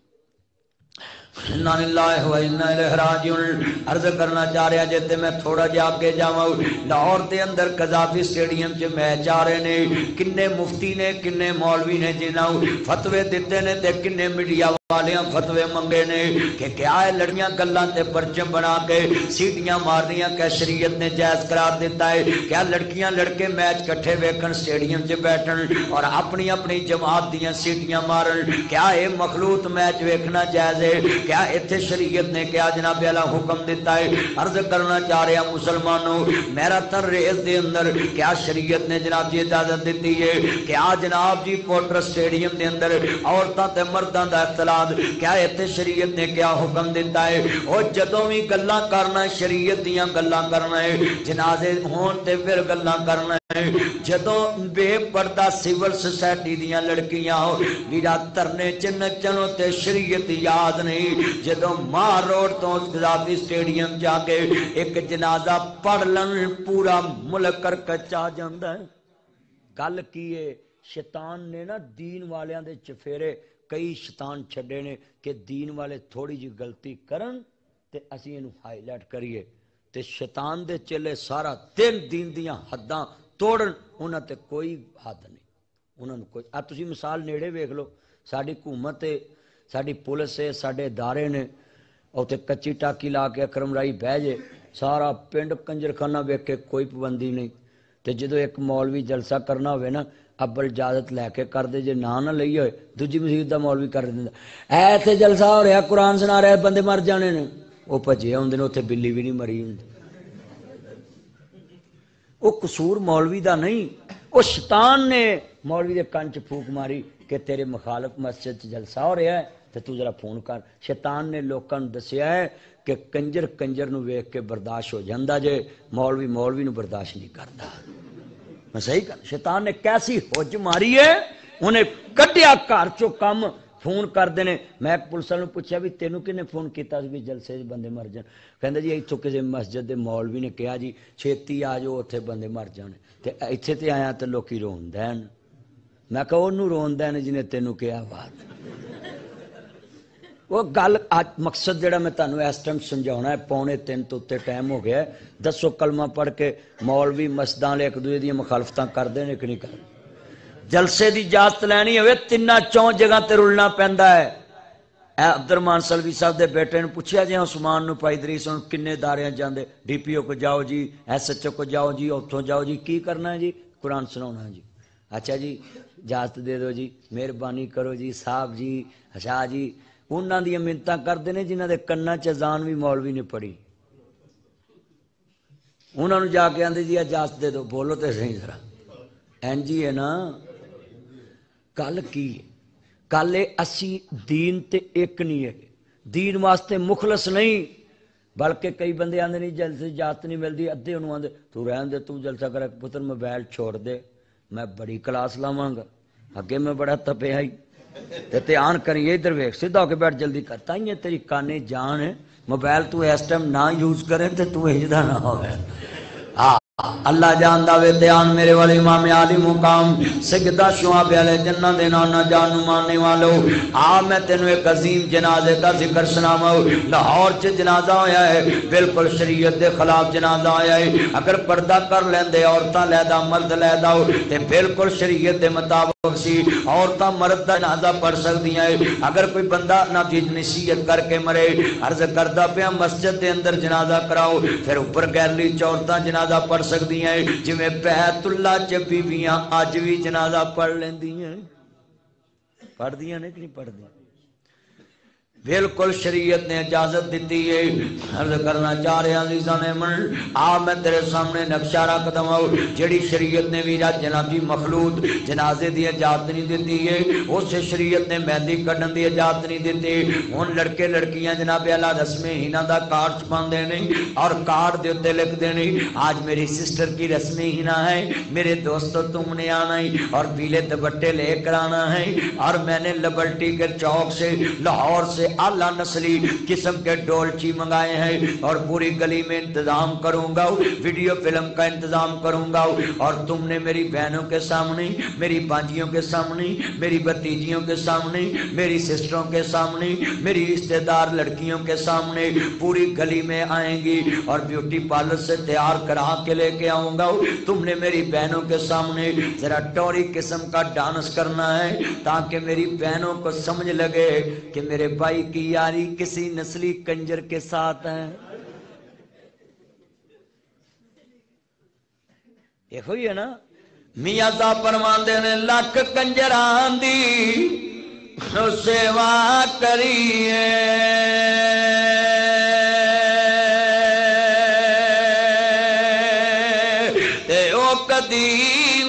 انا للہ و انا الیہ راجعون۔ عرض کرنا چاہ رہا جے تے میں تھوڑا جا کے جاواں، لاہور دے اندر قذافی سٹیڈیم چ میچ آ رہے نے، کنے مفتی نے کنے مولوی نے جنہاں فتوے دیتے نے تے کنے میڈیا والیاں فتوے منگے نے کہ کیا ہے لڑیاں گلاں تے پرچم بنا کے سیٹیاں مارنیاں کہ شریعت نے جائز قرار دیتا ہے؟ کیا لڑکیاں لڑکے میچ کٹھے ویکھن سٹیڈیم چ بیٹھن اور اپنی اپنی جماعت دیاں سیٹیاں مارن؟ کیا اے مخلوط میچ ویکھنا جائز ہے؟ کیا ایتھے شریعت نے کیا جناب اعلیٰ حکم دیتا ہے؟ عرض کرنا چاہ رہے ہیں مسلمانوں، میراتھن ریس دے اندر کیا شریعت نے جناب جی اجازت دیتی ہے؟ کیا جناب جی پوٹر سٹیڈیم دے اندر عورتاں تے مرداں دا اختلاط کیا ایتھے شریعت نے کیا حکم دیتا ہے؟ اور جدوں بھی گلاں کرنا شریعت دیاں گلاں کرنا ہے، جنازے ہون تے پھر گلاں کرنا ہے۔ جدوں بے پردہ سول سوسائٹی دیاں لڑکیاں ہو ویرا ترنے چ نچنوں تے شریعت یاد نہیں، جدوں ماں روڈ تو قذافی سٹیڈیم جا کے ایک جنازہ پڑھ لن پورا ملک کرکچ آ جاندا ہے۔ گل کی ہے شیطان نے نا دین والیاں دے چفیرے کئی شیطان چھڑے نے کہ دین والے تھوڑی جی غلطی کرن تے اسی انہوں ہائی لائٹ کریے تے شیطان دے چلے سارا دن دین دیاں حداں توڑن، انہاں تے کوئی حد نہیں، انہاں نے کوئی تسی مثال نیڑے ویکھ لو، ساڈی حکومت ہے، ساڈی پولیس ہے، ساڈے ادارے نے، اور تے کچی ٹاکی لا کے اکرم رائی بہ جے سارا پنڈ کنجرخانہ ویکھ کے کوئی پابندی نہیں، تے جدو ایک مولوی جلسہ کرنا ہوئے نا ابل اجازت لے کے کر دے، جے نہ لئی ہوئے دوجی مسجد دا مولوی کر دیندا اے تے جلسہ ہو رہا قرآن سنا رہا بندے مر جانے نے، وہ بھجے ہوندے نے، اوتھے بلی بھی نہیں مری ہوندی۔ وہ قصور مولوی دا نہیں، وہ شیطان نے مولوی دے کان چ پھوک ماری کہ تیرے مخالف مسجد چ جلسہ ہو رہا ہے تے تو ذرا فون کر۔ شیطان نے لوکاں نوں دسیا ہے کہ کنجر کنجر نو ویکھ کے برداشت ہو جاندا جے، مولوی مولوی نو برداشت نہیں کردا۔ میں صحیح کر، شیطان نے کیسی ہوج ماری ہے، انہیں کڈیا گھر چو کم فون کر دینے۔ میں پولیس والوں پوچھا بھی تینوں کنے فون کیتا سی بھی جلسے بندے مر جان؟ کہندا جی ایتھوں کسی مسجد دے مولوی نے کہا جی چھیتی آ جاؤ اوتھے بندے مر جانے تے ایتھے تے آیا تے لوکی روندا ہیں۔ میں کہا اونوں روندا ہے جنہیں تینوں کہا بات۔ وہ گل اج مقصد جڑا میں تانوں اس ٹائم سمجھاونا ہے، 2:45 تو تے ٹائم ہو گیا ہے، دسو کلمہ پڑھ کے مولوی مسجداں والے ایک دوسرے دی مخالفتاں کردے نے کہ نہیں کردے؟ جلسے دی اجازت لینی ہوئے 3-4 جگہ تے رلنا پیندا ہے۔ اے عبد الرحمان سلوی صاحب دے بیٹے نے پوچھا جی عثمان نو پائی دریس ہن کنے داریاں جاندے؟ ڈی پی او کو جاؤ جی، ایس ایچ او کو جاؤ جی، اوتھوں جاؤ جی، کی کرنا ہے جی؟ قرآن سناؤنا جی۔ اچھا جی اجازت دے دو جی، مہربانی کرو جی صاحب جی، اچھا جی۔ انہاں دی منتاں کردے نے جنہاں دے کناں چ اذان بھی مولوی نے پڑھی، انہاں نوں جا کے آندے جی اجازت دے دو، بولو تے صحیح ذرا، این جی ہے نا۔ گل کی گل اسی دین تے ایک نہیں ہے، دین واسطے مخلص نہیں، بلکہ کئی بندے آندے نہیں جلسے اجازت نہیں ملتی، ادھے انہوں آندے تو رہن دے، تو جلسہ کرے پتر موبائل چھوڑ دے، میں بڑی کلاس لاواں گا، اگے میں بڑا تپیا ہی تے آن کریے ادھر ویکھ سیدھا ہو کے بیٹھ جلدی کرتا ہی ہے، تیری کانے جان ہے، موبائل تو اس ٹائم نہ یوز کرے تے تو ہجدا نہ ہوے۔ اللہ جاندا وے تے آن میرے والے امام عالی مقام سیدہ شعب علیہ جنہ دے نانا جان ماننے والو، میں تینوں ایک عظیم جنازے کا ذکر سناواں۔ لاہور چ جنازہ ہویا ہے، بالکل شریعت دے خلاف جنازہ ہویا ہے، اگر پردہ کر لیندے عورتاں لیدا مرد لیدا تے بالکل شریعت دے مطابق سی، عورتاں مرد دا جنازہ پڑھ سکدیاں ہے۔ اگر کوئی بندہ نہ نصیحت کر کے مرے، عرض کردا پیا مسجد دے اندر جنازہ کراؤ، پھر اوپر گیلری چ عورتاں جنازہ پڑھ سکدیاں ہیں، جویں بیت اللہ چ بیبیاں اج بھی جنازہ پڑھ لیندیاں، پڑھ دیاں نے کہ نہیں پڑھ دیاں؟ بالکل شریعت نے اجازت دیتی ہے۔ عرض کرنا چاہ رہے عزیزاں نے من میں تیرے سامنے نقشہ رکھ دواں، جڑی شریعت نے بھی جناب جی مخلوط جنازے دی اجازت نہیں دیتی ہے، اس شریعت نے مہندی کڈن دی اجازت نہیں دیتی۔ ہن لڑکے لڑکیاں جناب اعلیٰ رسم ہینا دا کارڈ چھپاندے نے اور کارڈ دے اوتے لکھ دینے آج میری سسٹر کی رسم ہینا ہے، میرے دوستو تم نے آنا ہے اور پیلے دوپٹے لے کر آنا ہے، اور میں نے لبرٹی کے چوک سے لاہور سے اعلیٰ نسلی قسم کے ڈولچی منگائے ہیں اور پوری گلی میں انتظام کروں گا، ویڈیو فلم کا انتظام کروں گا، اور تم نے میری بہنوں کے سامنے، میری بانجیوں کے سامنے، میری بھتیجیوں کے سامنے، میری سسٹروں کے سامنے، میری رشتہ دار لڑکیوں کے سامنے پوری گلی میں آئیں گی اور بیوٹی پارلر سے تیار کرا کے لے کے آؤں گا، تم نے میری بہنوں کے سامنے ذرا ٹوری قسم کا ڈانس کرنا ہے تاکہ میری بہنوں کو سمجھ لگے کہ میرے بھائی کی یاری کسی نسلی کنجر کے ساتھ ہے۔ یہ ہوئی ہے نا؟ میاں صاحب فرماندے نے لکھ کنجران دی سیوا کریے تے او کدی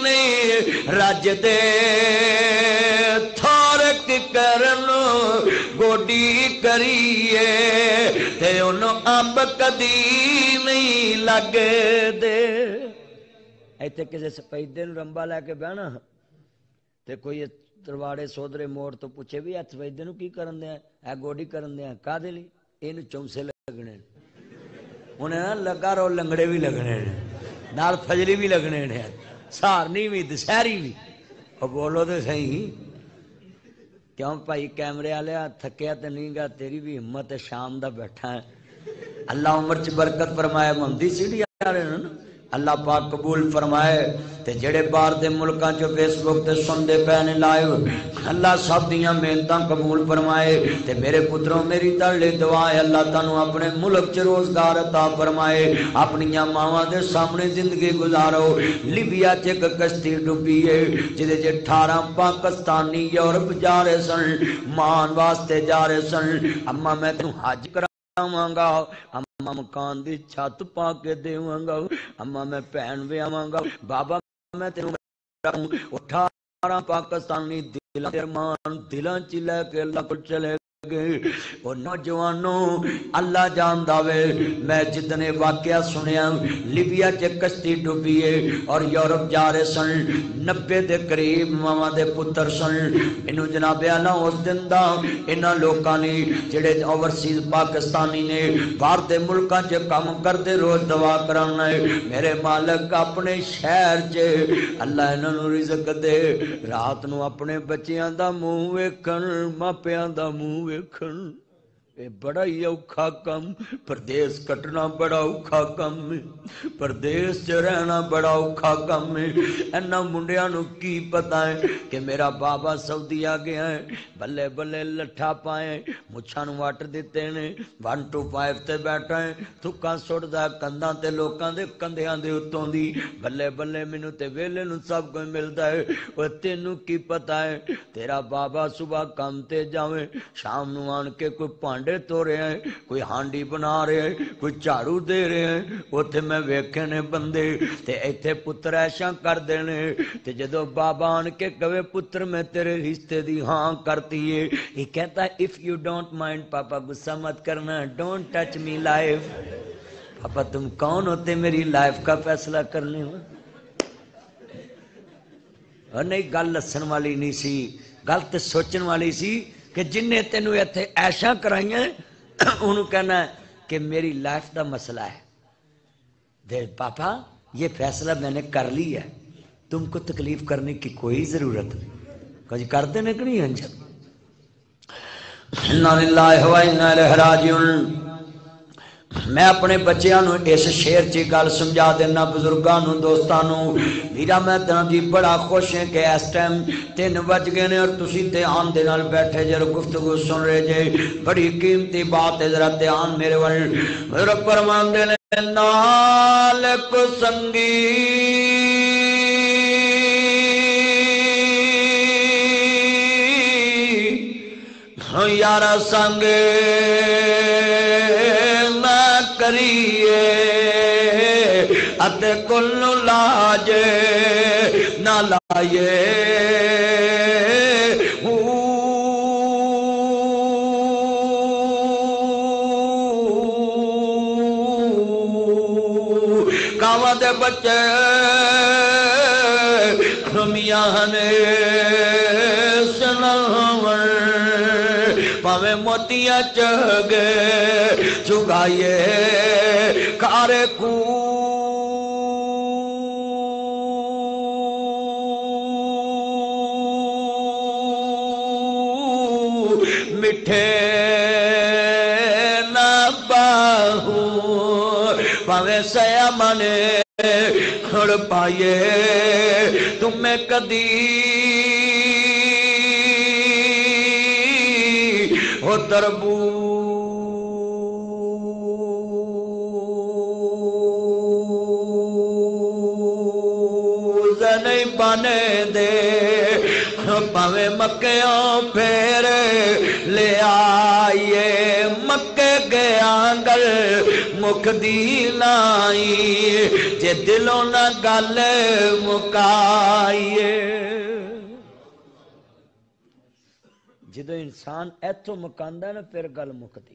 نہیں رج دے تھورک کرن گوڈی کریے تے انہوں اب کدی نہیں لگ دے۔ ایتھے کسی سپیدے نو رمبا لے کے بہنا تے کوئی ترواڑے سودرے موڑ تو پوچھے بھی ایتھ سپیدے نو کی کرن دیا ہے گوڈی کرن دیا کا دے لی اینو چونسے لگنے انہیں نا لگا رو لنگڑے بھی لگنے نال فجلی بھی لگنے سارنی بھی دسہری بھی اور بولو تو صحیح کیوں بھائی کیمرے والے تھکیا تو نہیں گا تیری بھی ہمت ہے شام دا بیٹھا ہے اللہ عمر چ برکت فرمائے محمدی سیڑھی آ رہے ہیں اللہ پاک قبول فرمائے تے جڑے باہر دے ملکاں جو فیس بک تے سندے پہنے لائے اللہ سب دیاں محنتاں قبول فرمائے تے میرے پتروں میری تڑلی دعا ہے اللہ تانوں اپنے ملک چ روزگار عطا فرمائے اپنیاں ماواں دے سامنے زندگی گزارو لیبیا چ ایک کشتی ڈوبی ہے جدے 18 پاکستانی یورپ جا رہے سن مان واسطے جا رہے سن اما میں تینوں حج کراواں گا اما مکان دی چھت پا کے دیواں گا اما میں پہن بھی آواں گا بابا میں تینوں 18 پاکستانی دلاں دے ارمان دلاں چ لے کے اللہ کو چلے گئے اور نوجوانوں اللہ جاندا وے میں جتنے واقعہ سنیا لیبیا چ کشتی ڈوبی ہے اور یورپ جا رہے سن 90 دے قریب ماواں دے پتر سن انہوں جناب اعلی اس دن دا انہاں لوکاں نے جڑے اوورسیز پاکستانی نے باہر دے ملکاں چ کام کردے روز دعا کرانا ہے میرے مالک اپنے شہر چ اللہ انہاں نوں رزق دے رات نو اپنے بچیاں دا منہ ویکھن ماپیاں دا منہ ویکھن اے بڑا ہی اوکھا کم پردیس کٹنا بڑا اوکھا کم پردیس چ رہنا بڑا اوکھا کم انہاں منڈیاں نو کی پتہ ہے کہ میرا بابا سعودی آ گیا ہے بلے بلے لٹھا پائے مچھاں نو وٹ دتے نے 125 تے بیٹھا ہے تھکاں سٹدا کنداں تے لوکاں دے کندھیاں دے اتوں دی بلے بلے مینوں تے ویلے نو سب کوئی ملدا ہے او تینوں کی پتہ ہے تیرا بابا صبح کام تے جاویں شام نو آن کے کوئی پانڈے تو رہے ہیں کوئی ہانڈی بنا رہے ہیں کوئی جھاڑو دے رہے ہیں اوتھے میں ویکھے نے بندے تے ایتھے پتر ایشاں کر دینے تے جدو بابا آن کے کہے پتر میں تیرے رشتے دی ہاں کرتی ہے یہ کہتا ہے اف یو ڈونٹ مائنڈ پاپا غصہ مت کرنا ڈونٹ ٹچ می لائف پاپا تم کون ہوتے میری لائف کا فیصلہ کرنے ہو اور نہیں گل لسن والی نہیں سی گل تے سوچن والی سی کہ جن نے تینوں ایتھے ایشاں کرائیاں انہوں کہنا ہے کہ میری لائف دا مسئلہ ہے دے پاپا یہ فیصلہ میں نے کر لی ہے تم کو تکلیف کرنے کی کوئی ضرورت نہیں کچھ کرتے ہیں کہ نہیں انجل اِنَّا لِلَّهِ وَإِنَّا إِلَيْهِ رَاجِعُونَ میں اپنے بچیاں نو اس شعر چی گل سمجھا دینا بزرگاں نو دوستاں نو میرا میں تنہاں دی بڑا خوش ہے کہ اس ٹائم 3 بج گئے نے اور تسی دھیان دے نال بیٹھے جے گفتگو سن رہے جے بڑی قیمتی بات ہے ذرا دھیان میرے ول میرے فرماندے نے نال کو سنگی یارا سنگے کریے اتے کل لاج نہ لائے کاواں دے بچے میاں نے سناون پاویں موتیاں چگے چگائیے کارے کو مٹھے نہ باہو پاویں سیا منے کھڑ پائیے تمہیں کدی ہو تربوز نہیں بنے دے پاویں مکیوں پھر لے آئیے مکے گیا گل مکھ دی نائی جے دلوں نہ گل مکائیے جدو انسان ایتھوں مکاندا نا پھر گل مکدی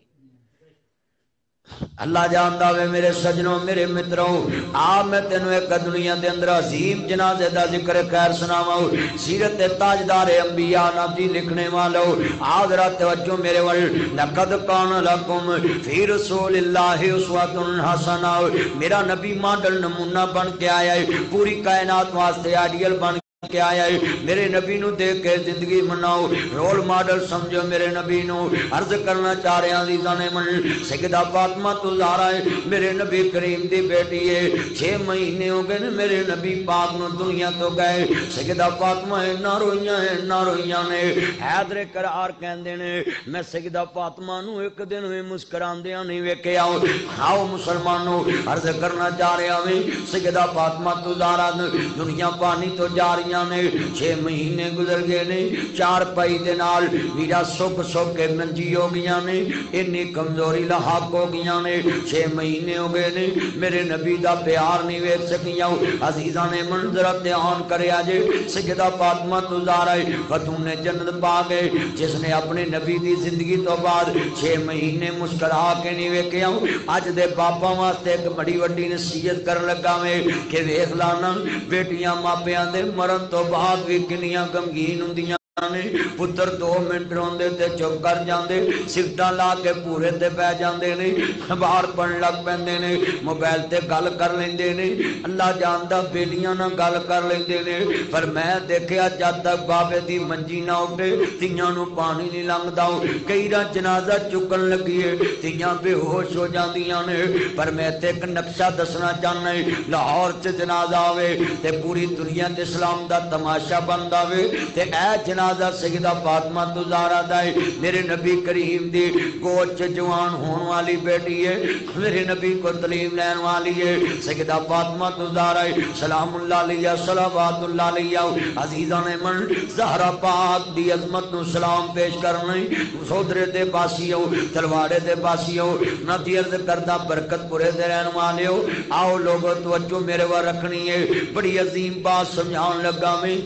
اللہ جاندا وے میرے سجنوں میرے متروں آ میں تینوں ایک دنیا دے اندر عظیم جنازے دا ذکر خیر سناواں سیرت تاجدار انبیاء نبی لکھنے والو آدرا توجہ میرے ول لقد کان لکم فی رسول اللہ اسوۃ حسنہ میرا نبی ماڈل نمونہ بن کے آیا ہے پوری کائنات واسطے آئیڈیل بن کہ آیا ہے میرے نبی نو دیکھ کے زندگی مناؤ رول ماڈل سمجھو میرے نبی نو عرض کرنا چاہ رہے ہیں عزیزانے من سیدہ فاطمہ تو زہرا ہے میرے نبی کریم دی بیٹی ہے 6 مہینے ہو گئے میرے نبی پاک نو دنیا تو گئے سیدہ فاطمہ نہ روئیاں نے حیدر قرار کہندے نے میں سیدہ فاطمہ نو ایک دن میں مسکراندیاں نہیں ویکھے آؤ مسلمانوں عرض کرنا چاہ رہے ہیں سیدہ فاطمہ تو زہرا دنیا پانی تو جا رہی 6 مہینے گزر گئے نے 4 پائی دے نال میرا سکھ کے منجی ہو گیا نے انی کمزوری لاحق ہو گیا نے 6 مہینے ہو گئے نے میرے نبی دا پیار نہیں ویکھ سکیاں عزیزاں نے منظر دھیان کریا جے سیدہ فاطمہ تو زہرا خاتون نے جنت پا گئے جس نے اپنے نبی دی زندگی تو بعد 6 مہینے مسکرا کے نہیں ویکھیا اج دے باپاں واسطے ایک بڑی وڈی نصیحت کرن لگا میں کہ ویکھ لانا بیٹیاں ماپیاں دے مرن تو بعد بھی کنیاں غمگین ہوندیاں پتر 2 منٹ روندے تے چپ کر جاندے سفٹاں لا کے پورے تے پہ جاندے نے باہر پڑھن لگ پیندے نے موبائل تے گل کر لیندے نے اللہ جاندا بیلیاں نہ گل کر لیندے نے پر میں دیکھیا جد تک بابے دی منجی نہ اٹھے تیاں نو پانی نہیں لنگدا کئی را جنازہ چکن لگی ہے تیاں بے ہوش ہو جاندیاں نے پر میں تے ایک نقشہ دسنا چاہنا ہے لاہور چ جنازہ آوے تے پوری دنیا تے اسلام دا تماشا بندا وے تے اے جنازہ سیدہ فاطمہ تو زہرا دا ہے میرے نبی کریم دی گود چ جوان ہون والی بیٹی ہے میرے نبی کو تعلیم لین والی ہے سیدہ فاطمہ تو زہرا سلام اللہ علیہ صلوات اللہ علیہ عزیزاں نے من زہرا پاک دی عظمت نو سلام پیش کرنے سودرے دے پاسیو تلواڑے دے پاسیو نتی عرض کردہ برکت پورے دے رہن والے ہو آؤ لوگوں توجہ میرے وہ رکھنی ہے بڑی عظیم بات سمجھان لگا میں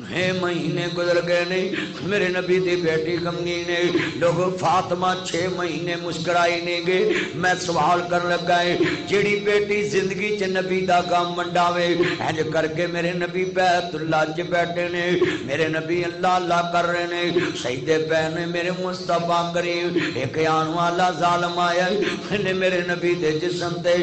6 مہینے گزر گئے نہیں میرے نبی دی بیٹی غمگین ہے لوگ فاطمہ 6 مہینے مسکرائی نہیں گئے میں سوال کر لگا ہے جیڑی بیٹی زندگی چ نبی دا کام منڈاوے انج کر کے میرے نبی بیت اللہ چ بیٹھے نے میرے نبی اللہ اللہ کر رہے نے سجدے پہ نے میرے مصطفیٰ کریم ایک آن والا ظالم آیا نے میرے نبی دے جسم تے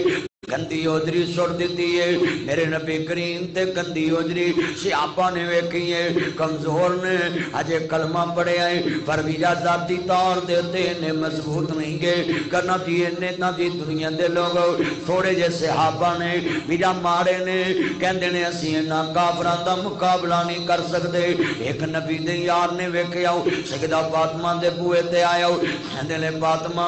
گندی اوجری سڑ دیتی ہے میرے نبی کریم تے گندی اوجری صحابہ نے ویکھی ہے کمزور نے اجے کلمہ پڑھے آئے پر ویجا ذاتی طور دیتے نے مضبوط نہیں گے کرنا دیئے نہ دی دنیا دے لوگ تھوڑے جے صحابہ نے ویجا مارے نے کہندے نے اسی نہ کافران دا مقابلہ نہیں کر سکتے ایک نبی دے یار نے ویکھے آؤ سیدہ فاطمہ دے بوئے تے آیا کہندے نے فاطمہ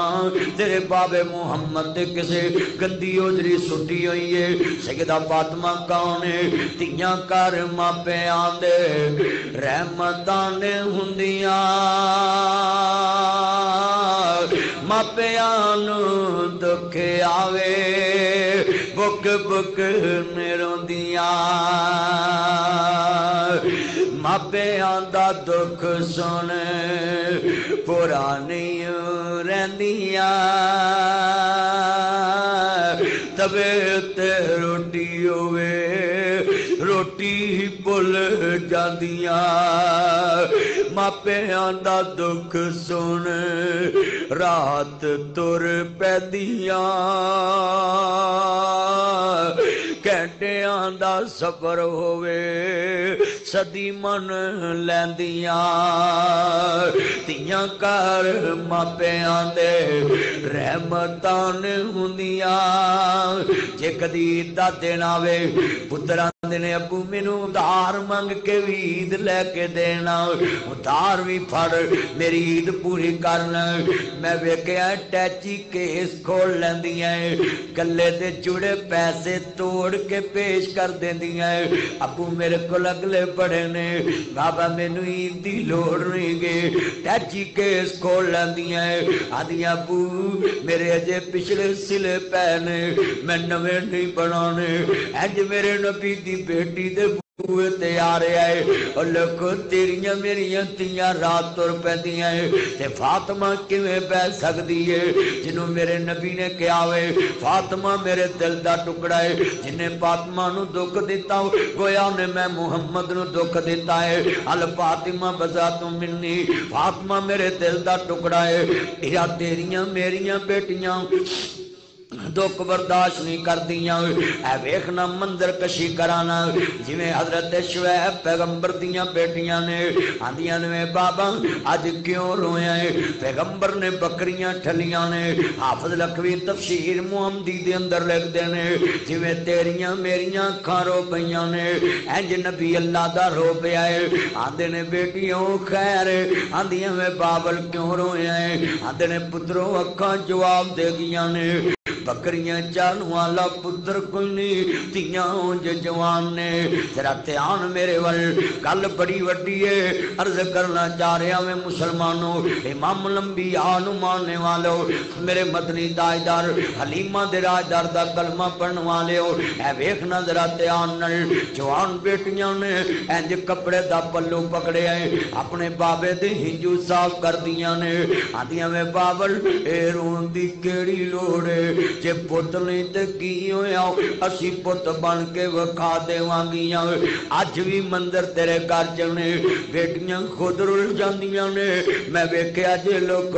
تیرے بابے محمد دے کسے گندی اوجری سٹی ہوئی ہے سیدہ فاطمہ کون ہے تیاں کر ماپے آندے رحمتان ہندیاں ماپے آنو دکھے آوے بک بک میروندیاں ماپے آندہ دکھ سن پرانی رہندیاں طبیعت روٹی ہوئے روٹی ہی بھل جاندیاں ماپیاں دا دکھ سن رات تر پیندیاں گھنٹیاں دا سفر ہووے صدی من لیندیاں تیاں کر ماپیاں دے رحمتان ہوندیاں جے کدی دادے ناوے پتراں دے نے ابو مینوں ادھار منگ کے بھی عید لے کے دینا ادھار بھی پھڑ میری عید پوری کرنا میں ویکھیا ٹیچی کیس کھول لیندیاں گلے تے جڑے پیسے توڑ کے پیش کر دیندیاں ابو میرے کول اگلے بڑے نے بابا مینوں عید دی لوڑ نہیں گے ٹیچی کیس کھول لیندیاں آدیاں ابو میرے اجے پچھلے سلے پے نے میں نویں نہیں بنانے انج میرے نبی دی بیٹی دے بوئے تیار آئے اور لکھو تیریاں میریاں تیاں رات تر پیندیاں تے فاطمہ کیویں پہ سکدی ہے جنوں میرے نبی نے کیا ہوئے فاطمہ میرے دل دا ٹکڑا ہے جنہیں فاطمہ نو دکھ دیتا ہوں گویا نے میں محمد نو دکھ دیتا ہے الفاطمہ بذاتو منی فاطمہ میرے دل دا ٹکڑا ہے یا تیریاں میریاں بیٹیاں دکھ برداشت نہیں کر دیاں اے ویکھنا منظر کشی کرانا جویں حضرت شعیب پیغمبر دیاں بیٹیاں نے آندیاں نے بابا اج کیوں رویا ہے پیغمبر نے بکریاں ٹھلیاں نے حافظ لکھوی تفسیر محمدی دے اندر لکھ دے نے جویں تیریاں میریاں اکھاں رو پیاں نے انج نبی اللہ دا رو پیا ہے آندے نے بیٹیوں خیر آندیاں میں بابل کیوں رویا ہے آندے نے پتروں اکھاں جواب دے گیاں نے بکریاں چان والا پتر کوئی نہیں تیاں اونج جوان نے ذرا دھیان میرے ول گل بڑی وڈی ہے عرض کرنا چاہ رہا میں مسلمانوں امام الانبیاء نو ماننے والو میرے مدنی تاجدار حلیمہ دے راجدار دا کلمہ پڑھن والے ہو اے ویکھنا ذرا دھیان نال جوان بیٹیاں نے انج کپڑے دا پلو پکڑے آئے اپنے بابے دے ہنجو صاف کر دیاں نے آندیاں میں بابل اے رون دی کیڑی لوڑ ہے جے پت نہیں تے کی ہویا اسی پت بن کے وکھا دے وانگیاں اج بھی مندر تیرے گھر چنے بیٹیاں خود رل جاندیاں نے میں ویکھیا جے لوگ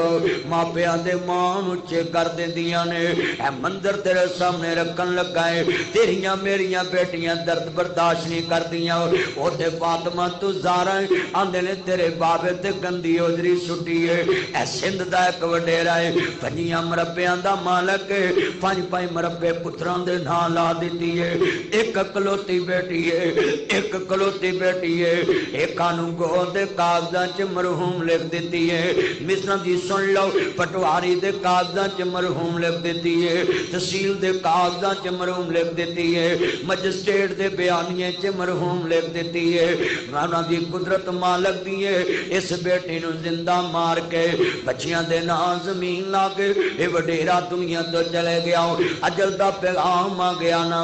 ماپیاں دے مان اچے کر دیندیاں نے اے مندر تیرے سامنے رکھن لگائے تیریاں میریاں بیٹیاں درد برداشت نہیں کردیاں او تے فاطمہ تو زارا آندے نے تیرے بابے تے گندی اوجری سٹی ہے اے سندھ دا ایک وڈیرا ہے پنجیاں مربیاں دا مالک ہے پانچ مربے پتران دے نام لا دیتی ہے ایک کلوتی بیٹی ہے ایک کلوتی بیٹی ہے ایک قانون گو دے کاغذاں چ مرحوم لکھ دیتی ہے مثلا جی سن لو پٹواری دے کاغذاں چ مرحوم لکھ دیتی ہے تحصیل دے کاغذاں چ مرحوم لکھ دیتی ہے مجسٹریٹ دے بیانیے چ مرحوم لکھ دیتی ہے رانا دی قدرت مالک دی ہے اس بیٹی نو زندہ مار کے بچیاں دے نام زمین لا کے اے وڈیرا دنیا تو چلے گیا اجل دا پیغام آ گیا نا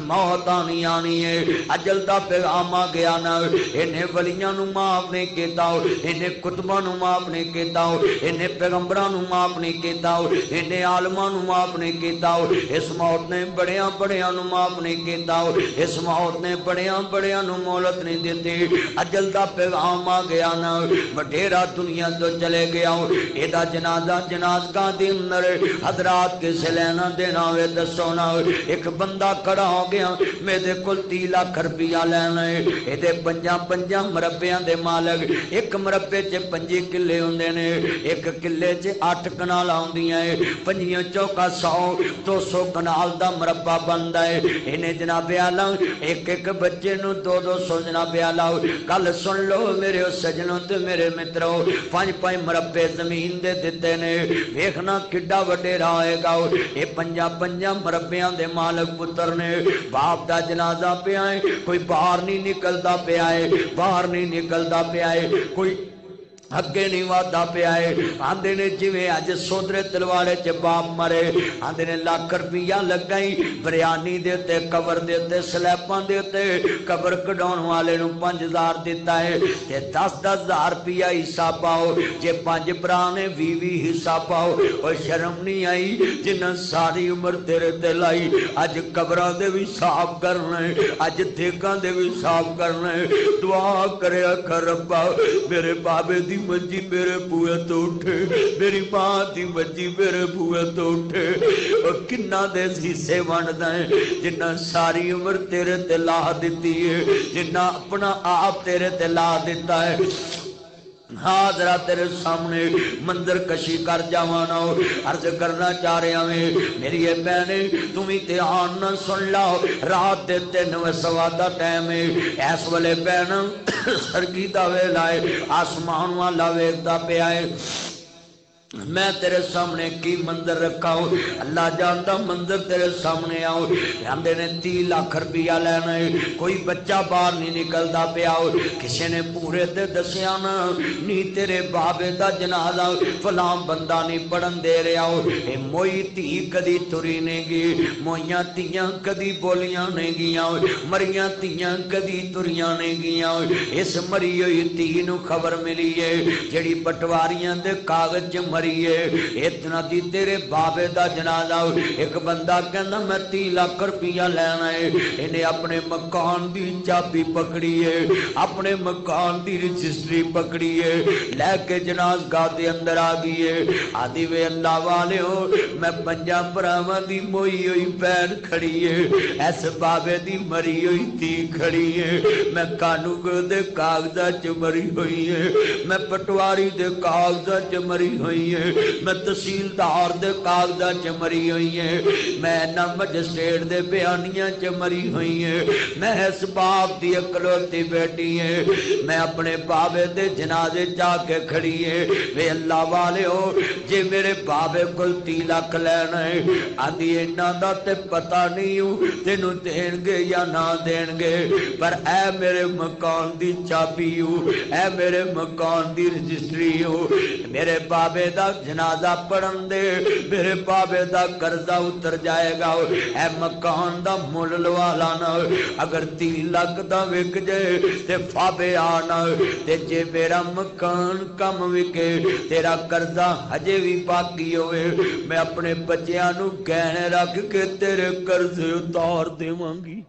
موت آنی آنی ہے اجل دا پیغام آ گیا نا انہیں ولیاں نو معاف نہیں کیتا انہیں کتباں نو معاف نہیں کیتا انہیں پیغمبراں نو معاف نہیں کیتا انہیں عالماں نو معاف نہیں کیتا اس موت نے بڑیاں بڑیاں نو معاف نہیں کیتا اس موت نے بڑیاں بڑیاں نو مہلت نہیں دیتی اجل دا پیغام آ گیا نا وڈیرا دنیا تو چلے گیا ایدا جنازہ جنازگاہ دے اندر حضرات کے لینا دینا ہوئے دسونا ایک بندہ کھڑا ہو گیا میرے کل 30 لاکھ روپیہ لینا ہے یہ پنجا مربیاں دے مالک ایک مربے چ 5 کلے ہوندے نے ایک کلے چ 8 کنال آندیاں ہے 5 چوکا 100-200 کنال دا مربع بندا ہے انہیں جناب اعلی ایک ایک بچے نو 200 جناب اعلی کل سن لو میرے سجنوں تے میرے مترو 5 مربے زمین دے دتے نے ویکھنا کڈا وڈیرا ہوئے گا اے 5 مربیاں دے مالک پتر نے باپ دا جنازہ پہ آئے کوئی باہر نہیں نکلدا پہ آئے باہر نہیں نکلدا پہ آئے کوئی اگے نہیں وادا پیا ہے آندے نے جویں اج سودرے تلواڑے چ باپ مرے آندے نے لاکھ روپیہ لگائی بریانی دے تے قبر دے تے سلیپاں دے تے قبر کڈاون والے نو 5000 دیتا ہے تے 10,000 روپیہ حصہ پاؤ جے 5 بھرا نے 20 حصہ پاؤ او شرم نہیں آئی جنہاں ساری عمر تیرے تے لائی اج قبراں دے بھی صاف کرنا ہے اج دیگاں دے بھی صاف کرنا ہے دعا کریا کر ربا میرے بابے دی منجی میرے بوئے تو اٹھے میری ماں دی منجی میرے بوئے تو اٹھے اور کنہ دے حصے ونڈدا ہے جنہ ساری عمر تیرے تے لا دیتی ہے جنہ اپنا آپ تیرے تے لا دیتا ہے ہاں ذرا تیرے سامنے منظر کشی کر جاوانا عرض کرنا چاہ رہے ہیں میری یہ بہنے تمہیں دھیان نہ سن لاؤ رات دے 3 دا ٹائم ہے ایس والے بہن سرگی دا ویلا ہے آسمان والا ویکھدا پیا ہے میں تیرے سامنے کی منظر رکھا ہوں اللہ جانتا منظر تیرے سامنے آؤ آندے نے 30 لاکھ روپیہ لینا ہے کوئی بچہ باہر نہیں نکلدا پیا کسی نے پورے تے دسیا نا نہیں تیرے بابے دا جنازہ فلاں بندہ نہیں پڑھن دے رہا اے موئی تھی کدی تری نہیں گی موئیاں تیاں کدی بولیاں نہیں گیاں مریاں تیاں کدی تریاں نہیں گیاں اس مری ہوئی تھی نو خبر ملی ہے جڑی پٹواریاں دے کاغذ مریے اتنا دی تیرے بابے دا جنازہ ایک بندہ کہنا میں 30 لاکھ روپیہ لینا ہے انہیں اپنے مکان دی چابی پکڑی ہے اپنے مکان دی رجسٹری پکڑی ہے لے کے جنازگاہ دے اندر آ گئی ہے آدھی وے اللہ والے ہو میں 5 بھراواں دی موئی ہوئی بہن کھڑی ہے ایس بابے دی مری ہوئی تھی کھڑی ہے میں قانون دے کاغذات چ مری ہوئی ہے میں پٹواری دے کاغذات چ مری ہوئی میں تحصیلدار دے کاغذاں چ مری ہوئی ہے میں نہ مجسٹریٹ دے بیانیاں چ مری ہوئی ہے میں اس باپ دی اکلوتی بیٹی ہے میں اپنے بابے دے جنازے جا کے کھڑی ہے وے اللہ والے ہو جے میرے بابے کول 30 لاکھ لینا ہے آدھی انہاں دا تے پتہ نہیں ہوں تینوں دین گے یا نہ دین گے پر اے میرے مکان دی چابی ہو اے میرے مکان دی رجسٹری ہو میرے بابے دا جنازہ پڑھن دے میرے بابے دا قرضہ اتر جائے گا اے مکان دا مول لوا لانا اگر 3 لاکھ دا وک جائے تے فابے آنا تے جے میرا مکان کم وکے تیرا قرضہ ہجے بھی باقی ہوئے میں اپنے بچیاں نو گہنے رکھ کے تیرے قرضے اتار دیواں گی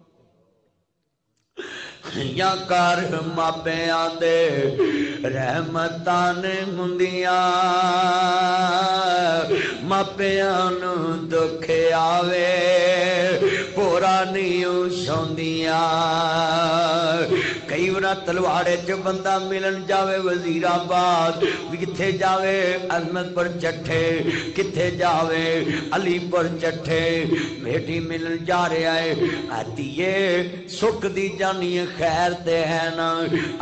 یا کار ماپے آندے رحمتان ہندیاں ماپیاں نو دکھے آوے پورا نہیں سوندیاں کئی ورا تلواڑے چ بندہ ملن جاوے وزیر آباد کتھے جاوے عظمت پر چٹھے کتھے جاوے علی پر چٹھے بیٹی ملن جا رہا ہے آتیے سکھ دی جانی خیر تے ہے نا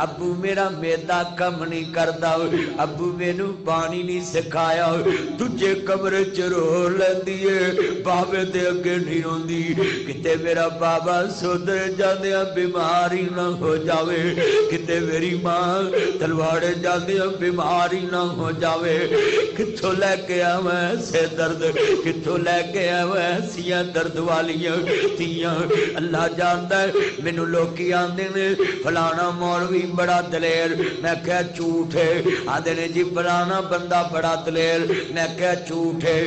ابو میرا میدا کم نہیں کردا ابو مینوں پانی نہیں سکھایا تجھے کمرے چ رو لیندی ہے بابے دے اگے نہیں روندی کتے میرا بابا سودر جاندیاں بیماری نہ ہو جاوے کتے میری ماں تلواڑے جاندیاں بیماری نہ ہو جاوے کتھوں لے کے آواں ایسے درد کتھوں لے کے آواں ایسیاں درد والیاں تیاں اللہ جاندا ہے مینوں لوکی آندے نے فلانا مولوی بڑا دلیر میں کہا جھوٹ ہے آندے نے جی فلانا بندہ بڑا دلیر میں کہا جھوٹ ہے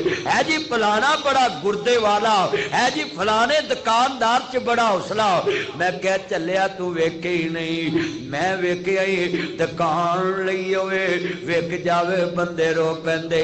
جی فلانا بڑا گردے والا ہے جی فلانے دکاندار چ بڑا حوصلہ میں کہا چلیا تو ویکھے ہی نہیں میں ویکھے ہی دکان لئی ہوئے ویکھ جاوے بندے رو پیندے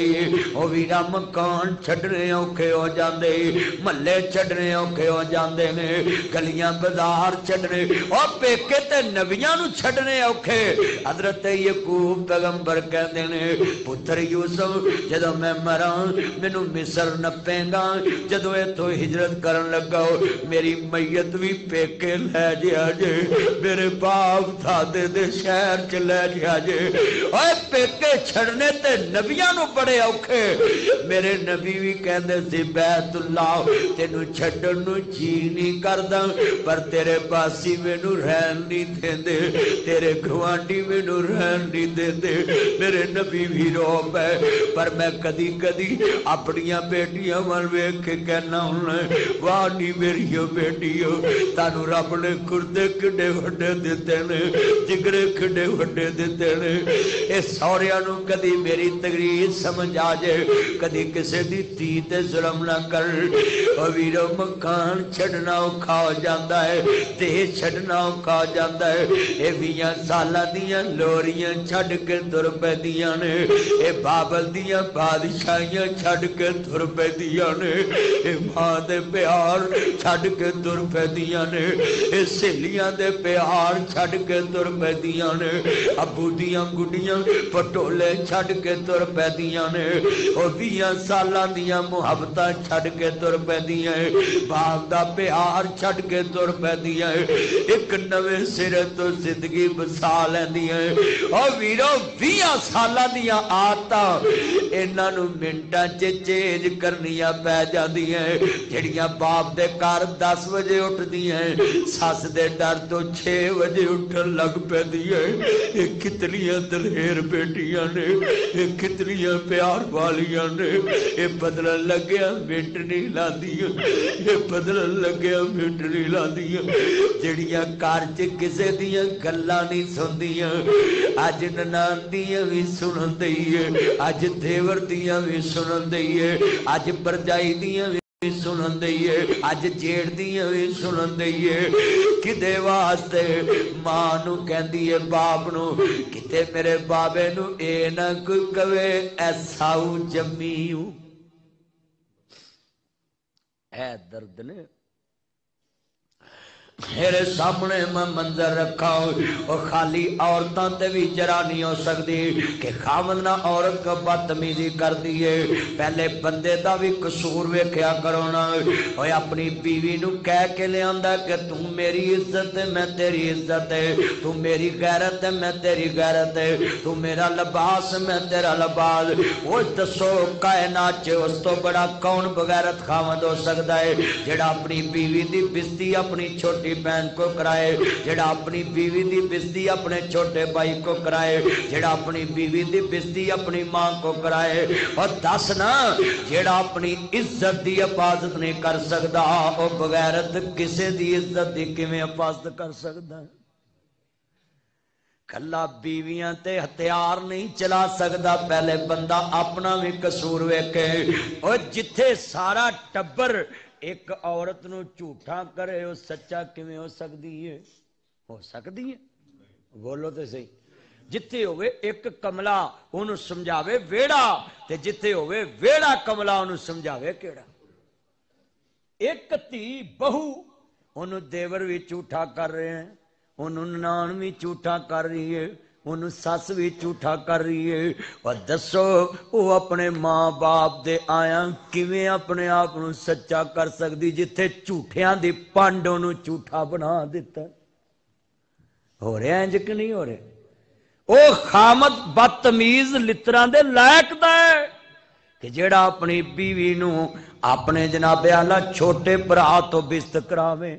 او ویرا مکان چھڈنے اوکھے ہو جاندے محلے چھڈنے اوکھے ہو جاندے نے گلیاں بازار چھڈنے او پیکے تے نبیاں نو چھڈنے اوکھے حضرت یعقوب پیغمبر کہندے نے پتر یوسف جدوں میں مراں مینوں مصر نپے گا جدوں ایتھوں ہجرت کرن لگا میری میت بھی پیکے لے جیا جے میرے باپ دادے دے شہر چ لے گیا جے اوے پیکے چھڑنے تے نبیاں نو بڑے اوکھے میرے نبی بھی کہندے سی بیت اللہ تینو چھڈن نو جی نہیں کردا پر تیرے باسی مینوں رہن نہیں دیندے تیرے گوانڈی مینوں رہن نہیں دیندے میرے نبی بھی رو پے پر میں کدی کدی اپنیاں بیٹیاں ول ویکھ کے کہنا ہوں واہ نی میریو بیٹیو تانوں رب نے گردے کڈے وڈے دتے نے جگرے کڈے وڈے دتے نے اے سوریاں نو کدی میری تقریر سمجھ آ جائے کدی کسے دی دھی تے ظلم نہ کر او ویرو مکان چھڈنا اوکھا ہو جاندا ہے تے چھڈنا اوکھا ہو جاندا ہے اے 20 سالاں دیاں لوریاں چھڈ کے تر پیندیاں نے اے بابل دیاں بادشاہیاں چھڈ کے تر پیندیاں نے اے ماں دے پیار چھڈ کے تر پیندیاں نے اے سہیلیاں دے پیار چھڈ کے تر پیندیاں نے ابو دیاں گڈیاں پٹولے چھڈ کے تر پیندیاں نے او 20 سالاں دیاں محبتاں چھڈ کے تر پیندیاں باپ دا پیار چھڈ کے تر پیندیاں ایک نویں سرے تو زندگی بسا لیندیاں او ویرو 20 سالاں دیاں آدتاں انہاں نو منٹاں چ چینج کرنیاں پے جاندیاں جڑیاں باپ دے گھر 10 بجے اٹھدیاں سس دے ڈر تو 6 بجے اٹھن لگ پیندیاں اے کتنیاں دلیر بیٹیاں نے اے کتنیاں پیار والیاں نے اے بدلن لگیا منٹ نہیں لاندیاں اے بدلن لگیا منٹ نہیں لاندیاں جڑیاں گھر چ کسے دیاں گلاں نہیں سندیاں اج ننان دیاں بھی سنن دئیے اج دیور دیاں بھی سنن دئیے اج پرجائی دیاں بھی سنن دئیے اج جیڑ دیاں بھی سنن دئیے کدے واسطے ماں نو کہندی ہے باپ نو کتے میرے بابے نو اے نہ کوئی کہے ایساؤ جمیو اے درد نے میرے سامنے میں منظر رکھا اور خالی عورتاں تے بھی جرا نہیں ہو سکتی کہ خاوند نہ عورت کو بدتمیزی کر دیے پہلے بندے دا بھی قصور ویکھیا کرو نا اوے اپنی بیوی نو کہہ کے لے آندا کہ تو میری عزت ہے میں تیری عزت ہے تو میری غیرت ہے میں تیری غیرت ہے تو میرا لباس میں تیرا لباس وہ دسو کائنات چ اس تو بڑا کون بغیرت خاوند ہو سکتا ہے جڑا اپنی بیوی دی بستی اپنی چھوٹی بہن کو کرائے جڑا اپنی بیوی دی بستی اپنے چھوٹے بھائی کو کرائے جڑا اپنی بیوی دی بستی اپنی ماں کو کرائے اور دس نا جڑا اپنی عزت دی حفاظت نہیں کر سکتا وہ بغیرت کسے دی عزت دی کیویں حفاظت کر سکتا ہے کلا بیویاں تے ہتھیار نہیں چلا سکتا پہلے بندہ اپنا بھی قصور ویکھے اور جتھے سارا ٹبر ایک عورت نو جھوٹا کرے وہ سچا کیویں ہو سکتی ہے ہو سکتی ہے بولو تے صحیح جتھے ہوئے ایک کملا انہوں سمجھاوے ویڑا تے جتھے ہوئے ویڑا کملا انہوں سمجھاوے کیڑا ایک تھی بہو انہوں دیور بھی جھوٹا کر رہے ہیں انہوں نان بھی جھوٹا کر رہی ہے انہوں سس بھی جھوٹا کر رہی ہے اور دسو وہ اپنے ماں باپ دے آیا کیویں اپنے آپ نو سچا کر سکتی جتھے جھوٹیاں دی پانڈ انہوں جھوٹا بنا دیتا ہو رہے ہیں انج کہ نہیں ہو رہے او خامد بدتمیز لتران دے لائق دا ہے کہ جیڑا اپنی بیوی نو اپنے جناب اعلیٰ چھوٹے برا تو بست کراویں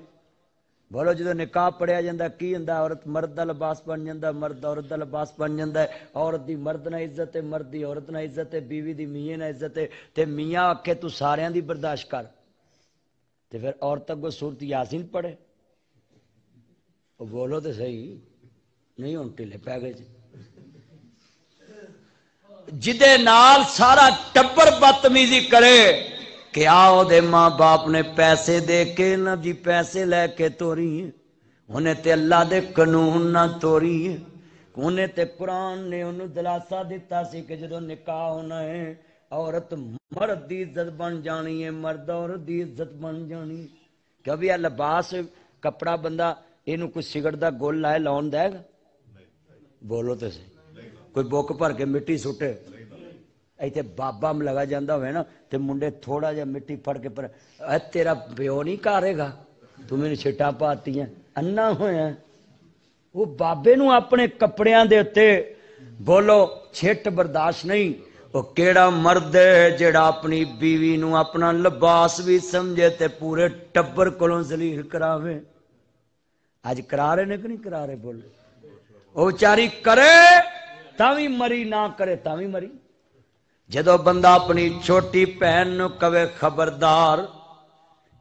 بولو جدو نکاح پڑھیا جاندہ کی ہوندا عورت مرد دا لباس بن جاندہ مرد عورت دا لباس بن جاندہ عورت دی مرد نہ عزت ہے مرد دی عورت نہ عزت ہے بیوی دی میاں نہ عزت ہے تے میاں آکھے تو ساریاں دی برداشت کر تے پھر عورت کو سورت یاسین پڑھے وہ بولو تے صحیح نہیں ہون ٹلے پہ گئے جدے نال سارا ٹبر بدتمیزی کرے کہ آؤ دے ماں باپ نے پیسے دے کے نہ جی پیسے لے کے توری ہیں انہیں تے اللہ دے قانون نہ توری ہیں انہیں تے قرآن نے انہوں دلاسا دیتا سی کہ جدو نکاح ہونا ہے عورت مرد دی عزت بن جانی ہے مرد عورت دی عزت بن جانی کبھی یہ لباس کپڑا بندہ اینو کوئی سگڑ دا گول لائے لاؤن دے گا بولو تے سے کوئی بوک بھر کے مٹی سٹے ایتھے بابا لگا جاندہ ہوئے نا تے منڈے تھوڑا جا مٹی پھڑ کے پر تیرا پیو نہیں کارے گا تو میں نے چھٹا پاتی ہیں انا ہوئے ہیں وہ بابے نو اپنے کپڑیاں دے اتے بولو چھٹ برداشت نہیں. وہ کیڑا مرد ہے جڑا اپنی بیوی نو اپنا لباس بھی سمجھے تے پورے ٹبر کولوں ذلیل کراوے. اج کرا رہے نے کہ نہیں کرا رہے؟ بولے وہ بیچاری کرے تاوی مری، نہ کرے تاوی مری. جدو بندہ اپنی چھوٹی بہن نو کہے خبردار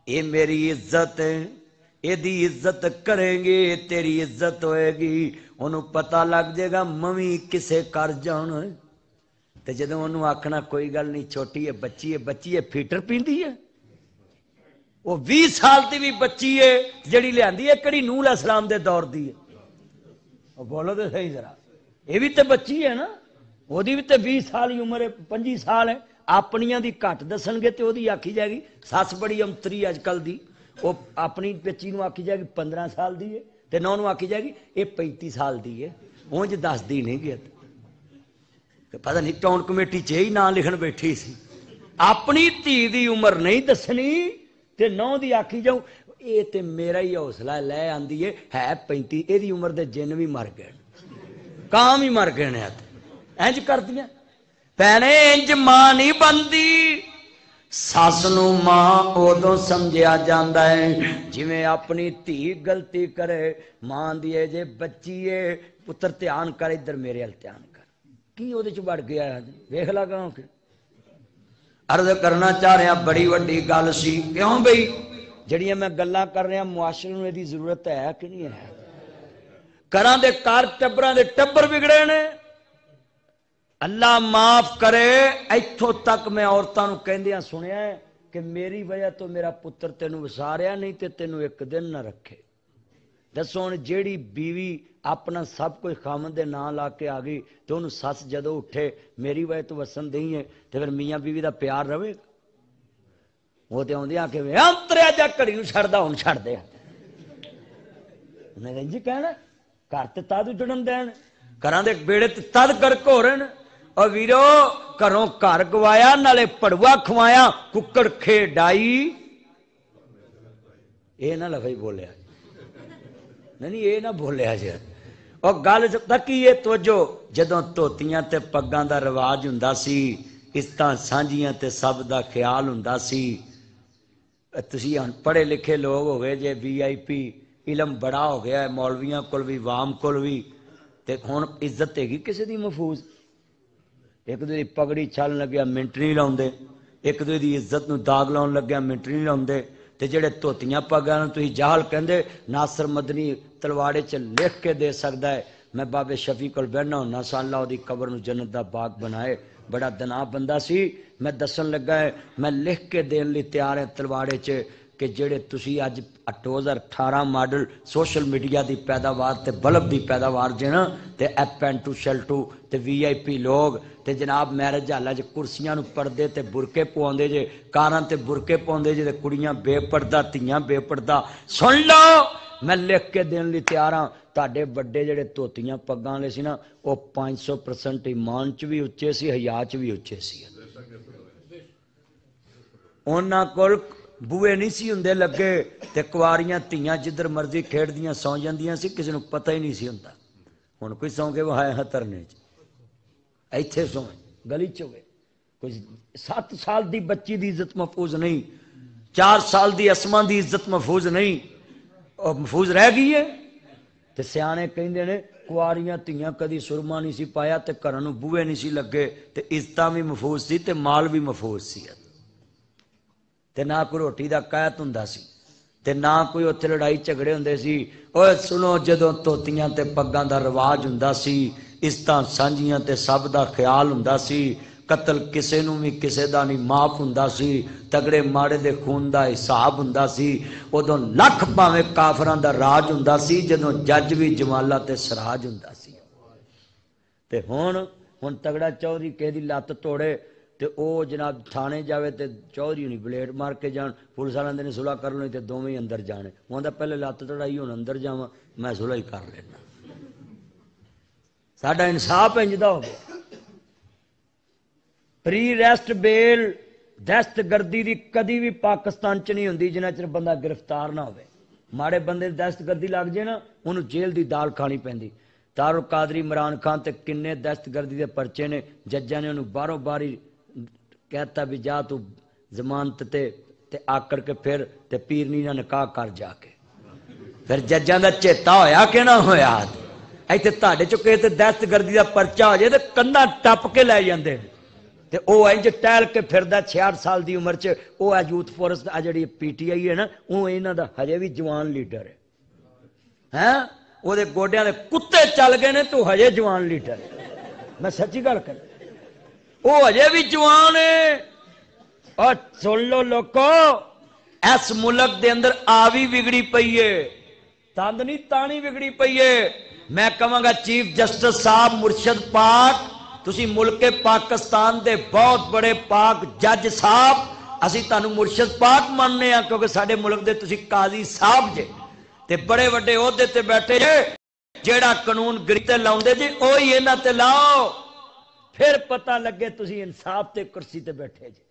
اے میری عزت ہے، اے دی عزت کریں گے تیری عزت ہوئے گی، انہوں پتہ لگ جائے گا ممی کسے کر جانا ہے. تے جدو انہوں آکھنا کوئی گل نہیں چھوٹی ہے بچی ہے فیٹر پیندی ہے. وہ 20 سال دی بھی بچی ہے جڑی لیاندی ہے کڑی نوح علیہ السلام دے دور دی ہے. وہ بولو تو صحیح ذرا، یہ بھی تے بچی ہے نا، وہ بھی تے 20 سال ہی عمر ہے، 25 سال ہے. اپنیاں دی گھٹ دسن گے تے وہ دی آکھی جائے گی سس بڑی امتری اج کل دی. وہ اپنی بچی نو آکھی جائے گی 15 سال دی ہے تے نو آکھی جائے گی یہ 35 سال دی ہے. اونج دس دی نہیں گیا پتہ نہیں ٹاؤن کمیٹی چ ہی نام لکھن بیٹھی سی. اپنی دھی دی عمر نہیں دسنی تے نو دی آکھی جاؤ یہ تے میرا ہی حوصلہ لے آندی ہے 35. یہ دی عمر دے جن بھی مر گئے، کام ہی مر گئے نے. انج کر دیا پینے انج ماں نہیں بندی. ساس نو ماں ادو سمجھیا جاندا ہے جویں اپنی دھی غلطی کرے ماں دی جے بچی ہے پتر دھیان کر ادھر میرے ال دھیان کر. کی وہ بڑھ گیا ویکھ لگا کہ عرض کرنا چاہ رہا بڑی وڈی گل سی. کیوں بھئی جڑیاں میں گلاں کر رہا معاشرے نوں دی ضرورت ہے کہ نہیں ہے؟ گھراں دے کار ٹبراں دے ٹبر بگڑے نے. اللہ معاف کرے ایتھوں تک میں عورتاں نوں کہندیاں سنیا ہے کہ میری وجہ تو میرا پتر تینوں وساریا نہیں تے تینوں ایک دن نہ رکھے. دسو ہن جیڑی بیوی اپنا سب کچھ خامن دے نام لا کے آ گئی تو انہوں سس جدو اٹھے میری وجہ تو وسن دئی ہے تو پھر میاں بیوی دا پیار رہے گا؟ وہ تو آدھے آ کے تریا جا کڑی نو چھڑدا ہوں چھڑ دے. انہیں جی کہنا گھر تے تد اجڑن دین، گھراں دے بیڑے تے تد گرک ہو رہے ہیں. اور ویرو گھروں گھر گوایا نالے پڑوا کھوایا ککڑ کھے ڈائی. یہ نہ لفظ بولیا نہیں یہ نہ بولیا جی. اور گل تک یہ توجہ جدوں دھوتیاں تے پگاں دا رواج ہوندا سی عزتاں سانجیاں تے سب دا خیال ہوندا سی. تسی ہن پڑھے لکھے لوگ ہو گئے جے VIP علم بڑا ہو گیا ہے مولویاں کول بھی عوام کول بھی تے ہن عزت ہے گی کسی دی محفوظ؟ ایک دوسری پگڑی چھل لگیا منٹ نہیں لاؤندے، ایک دوسری دی عزت نو داغ لاؤن لگیا منٹ نہیں لاؤندے. تے جڑے دھوتیاں پگاں نوں تسی جہل کہندے ناصر مدنی تلواڑے چ لکھ کے دے سکدا ہے میں بابے شفیع کول بیٹھنا ہونا سا اللہ دی قبر نو جنت دا باغ بنائے. بڑا دنا بندہ سی. میں دسن لگا ہے میں لکھ کے دین لی تیار ہے تلواڑے چ کہ جڑے تسی اج 2018 ماڈل سوشل میڈیا دی پیداوار تے بلب دی پیداوار جے نا تے ایپ اینڈ ٹو شیلٹو تے VIP لوگ تے جناب میرج حالاں چ کرسیاں نو پردے تے برقے پواندے جے کاراں تے برقے پواندے جے تے کڑیاں بے پردہ تیاں بے پردہ. سن لو میں لکھ کے دین لی تیار ہاں تہاڈے بڑے جڑے دھوتیاں پگاں والے سی نا وہ 500% ایمان چ بھی اچے سی حیا چ بھی اچے سی. انہاں کول بوئے نہیں سی ہوندے لگے تے کواریاں تیاں جدھر مرضی کھیڈدیاں سو جاندیاں سی کسی نوں پتہ ہی نہیں سی ہوندا. ہن کوئی سو کے وہ ہے ترنے چ ایتھے سو گلی چ ہوئے کوئی 7 سال دی بچی دی عزت محفوظ نہیں، 4 سال دی اسما دی عزت محفوظ نہیں اور محفوظ رہ گئی ہے. تے سیانے کہندے نے کواریاں تیاں کدی سرما نہیں سی پایا تے گھراں نوں بوئے نہیں سی لگے تے عزتاں بھی محفوظ سی تے مال بھی محفوظ سی تے نہ کوئی روٹی دا قحط ہوندا سی تے نہ کوئی اوتھے لڑائی جھگڑے ہوندے سی. اوے سنو جدوں دھوتیاں تے پگاں دا رواج ہوندا سی عزتاں سانجیاں تے سب دا خیال ہوندا سی قتل کسے نوں بھی کسے دا نہیں معاف ہوندا سی تگڑے ماڑے دے خون دا حساب ہوندا سی. ادوں لکھ پاویں کافراں دا راج ہوندا سی جدوں جج بھی جمالا تے سراج ہوندا سی. تے ہن تگڑا چودھری کہے دی لت توڑے تے او جناب تھانے جاوے تے چودھری نہیں بلیڈ مار کے جان پولیس والے نے صلح کر لینی تے دوویں اندر جانے. ہوندا پہلے لت توڑائی ہن اندر جاواں میں صلح ہی کر لینا. ساڈا انصاف انجدا ہو گیا. پری ریسٹ بیل دہشت گردی دی کدی بھی پاکستان چ نہیں ہوندی جنہ چر بندہ گرفتار نہ ہوئے. ماڑے بندے دہشت گردی لگ جائے نا انہوں جیل دی دال کھانی پیندی تارو قادری عمران خان تے کنے دہشت گردی دے پرچے نے ججاں نے انہوں باروں باری کہتا بھی جا تو ضمانت تے آکڑ کے پھر تے پیرنی نہ نکاح کر جا کے پھر ججاں دا چیتا ہویا کہ نہ ہویا ایتھے تہاڈے چکے تے دہشت گردی دا پرچہ ہو جائے تے کندا ٹپ کے لے جاندے تے او انج ٹہل کے پھردا 66 سال دی عمر چ او یوتھ فورس آ جڑی پی ٹی آئی ہے نا او انہاں دا ہجے بھی جوان لیڈر ہے ہیں او دے گوڈیاں دے کتے چل گئے نے تو ہجے جوان لیڈر میں سچی گل کر او ہجے بھی جوان ہے اور سن لو لوکو اس ملک دے اندر آوی بگڑی پئی ہے تند نہیں تانی بگڑی پئی ہے میں کہاں گا چیف جسٹس صاحب مرشد پاک تسی ملک پاکستان دے بہت بڑے پاک جج صاحب اسی تانوں مرشد پاک ماننے ہیں کیونکہ ساڈے ملک دے تسی قاضی صاحب جے تے بڑے وڈے عہدے تے بیٹھے جے جیڑا قانون گری تے لاؤندے جے اوہی انہاں تے لاؤ پھر پتہ لگے تسی انصاف تے کرسی تے بیٹھے جے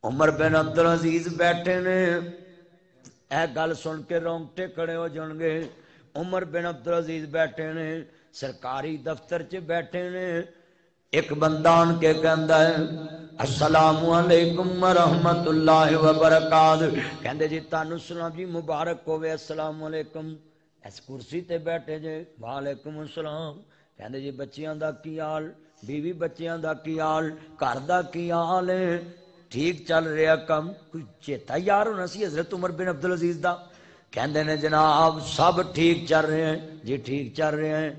عمر بن عبدالعزیز بیٹھے نے اے گل سن کے رونگٹے کھڑے ہو جان گے عمر بن عبدالعزیز بیٹھے نے سرکاری دفتر چ بیٹھے نے ایک بندہ آن کے کہندا ہے السلام علیکم ورحمت اللہ وبرکاتہ کہندے جی تانوں سلام جی مبارک ہوئے السلام علیکم اس کرسی تے بیٹھے جے وعلیکم السلام کہندے جی بچیاں دا کی حال بیوی بچیاں دا کی حال گھر دا کی حال ہے ٹھیک چل رہا کم کوئی چیتا یار ہونا سی حضرت عمر بن عبدالعزیز دا کہندے نے جناب سب ٹھیک چل رہے ہیں جی ٹھیک چل رہے ہیں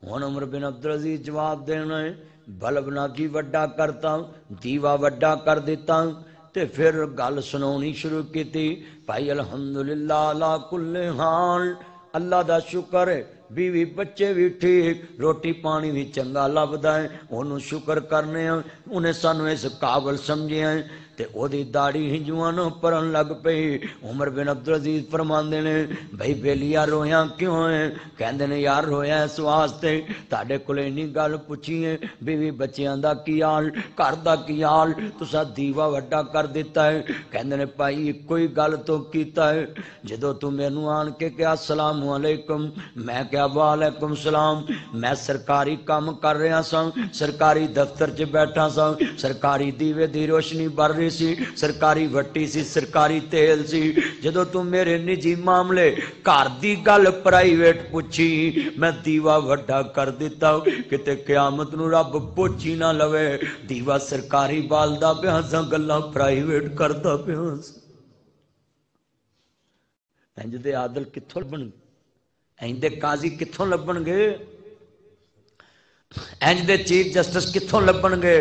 ہن عمر بن عبدالعزیز جواب دینا ہے بلب نہ کی وڈا کرتا دیوا وڈا کر دیتا تے پھر گل سناونی شروع کی تھی بھائی الحمدللہ علی کل حال اللہ دا شکر ہے بیوی بچے بھی ٹھیک روٹی پانی بھی چنگا لبدا ہے انہوں شکر کرنے ہیں انہیں سانو اس قابل سمجھے ہیں تے او دی داڑھی ہی جوانوں پرن لگ پئی عمر بن عبدالعزیز فرماندے نے بھائی بیلیا رویاں کیوں ہیں کہندے نے یار رویا اس واسطے تہاڈے کولے نہیں گل پوچھی ہے بیوی بچیاں دا کی حال گھر دا کی حال تسا دیوا وڈا کر دیتا ہے کہندے نے بھائی کوئی گل تو کیتا ہے جدوں تو مینوں آن کے کہا السلام علیکم میں کہا وعلیکم السلام میں سرکاری کام کر رہا سا سرکاری دفتر چ بیٹھا سا سرکاری دیوے دی روشنی بر رہی سی سرکاری وٹی سی سرکاری تیل سی جدو تم میرے نجی معاملے گھر دی گل پرائیویٹ پوچھی میں دیوا وڈا کر دیتا کتے قیامت نو رب پوچھی نہ لوے دیوا سرکاری بالدا پیا سا گلاں پرائیویٹ کردا پیا سا انج دے عادل کتھوں لبن انج دے قاضی کتھوں لبن گے انج دے چیف جسٹس کتھوں لبن گے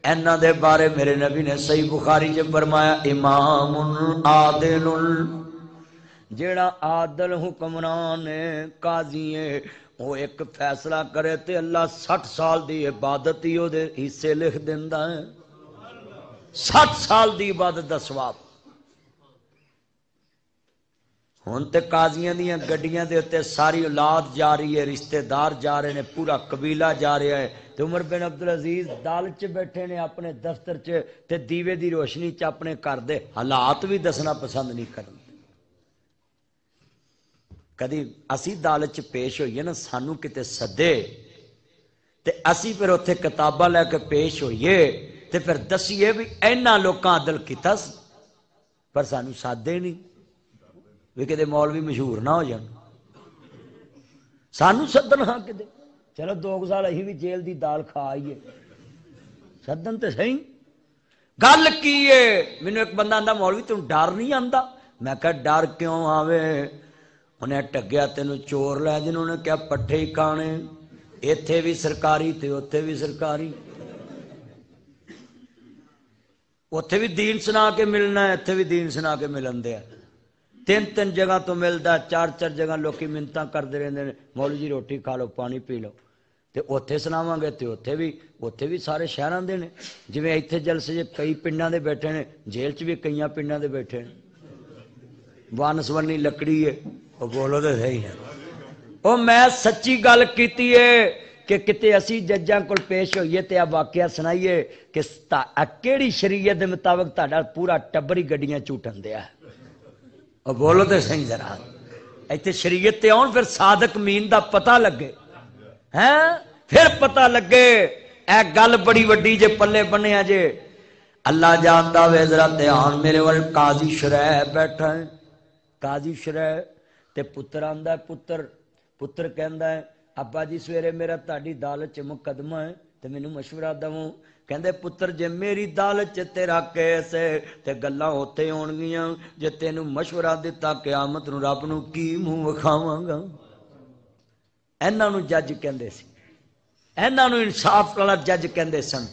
اینا دے بارے میرے نبی نے صحیح بخاری جب فرمایا امام عادل جیڑا عادل حکمران ہے قاضی ہے وہ ایک فیصلہ کرے تے اللہ 60 سال دی عبادت ہی او دے حصے لکھ دیندا ہے 60 سال دی عبادت دا ثواب ہن تے قاضیاں دیاں گڈیاں دے تے ساری اولاد جا رہی ہے رشتہ دار جا رہے نے پورا قبیلہ جا رہا ہے تے عمر بن عبدالعزیز دال چ بیٹھے نے اپنے دفتر چ تے دیوے دی روشنی چ اپنے گھر دے حالات بھی دسنا پسند نہیں کرتے کدی اسی دال چ پیش ہوئیے نا سانو کتے سدے تے اسی پھر اوتھے کتاباں لے کے پیش ہوئیے تے پھر دسیے بھی اینا لوکاں عدل کیتا پر سانو سادے نہیں بھی کدے مولوی مشہور نہ ہو جان سانو سدن ہاں کدے چلو 2 سال اہی بھی جیل دی دال کھا آئیے سدن تے صحیح گل کی ہے مینوں ایک بندہ آندا مولوی تم ڈر نہیں آندا میں کہا ڈر کیوں آوے انہیں ٹگیا تینوں چور لے جنہوں نے کیا پٹھے ہی کھانے ایتھے بھی سرکاری تے اوتھے بھی سرکاری اوتھے بھی دین سنا کے ملنا ہے ایتھے بھی دین سنا کے ملن دے 3 جگہ تو ملتا ہے 4 جگہ لوکی منتاں کرتے رہتے ہیں مولوی جی روٹی کھا لو پانی پی لو تے اوتھے سناواں گے تے اوتھے بھی سارے شہراں دے نے جویں ایتھے جلسے جے کئی پنڈاں دے بیٹھے نے جیل چ بھی کئیاں پنڈاں دے بیٹھے نے وانسونی لکڑی ہے وہ بولو تے صحیح ہے او میں سچی گل کیتی ہے کہ کتے اسی ججاں کول پیش ہوئیے تے اب واقعہ سنائیے کہ کیڑی شریعت دے مطابق تہاڈا پورا ٹبر ہی گڈیاں چوٹن دیا ہے اور بولو تو صحیح ذرا ایتھے شریعت تے آن پھر صادق مین دا پتہ لگے ہیں پھر پتہ لگے اے گل بڑی وڈی جے پلے بنیا جے اللہ جاندا وے ذرا دھیان میرے ول قاضی شرح بیٹھا ہے قاضی شرح تے پتر آندا ہے پتر کہندا ہے ابا جی سویرے میرا تہاڈی عدالت چ مقدمہ ہے تے مینوں مشورہ دو کہندے پتر جے میری عدالت چ تیرا کیس ہے تے گلاں اوتھے ہون گیاں جے تینوں مشورہ دتا قیامت نو رب نو کی منہ وکھاواں گا انہاں نو جج کہندے سی انہاں نو انصاف والا جج کہندے سن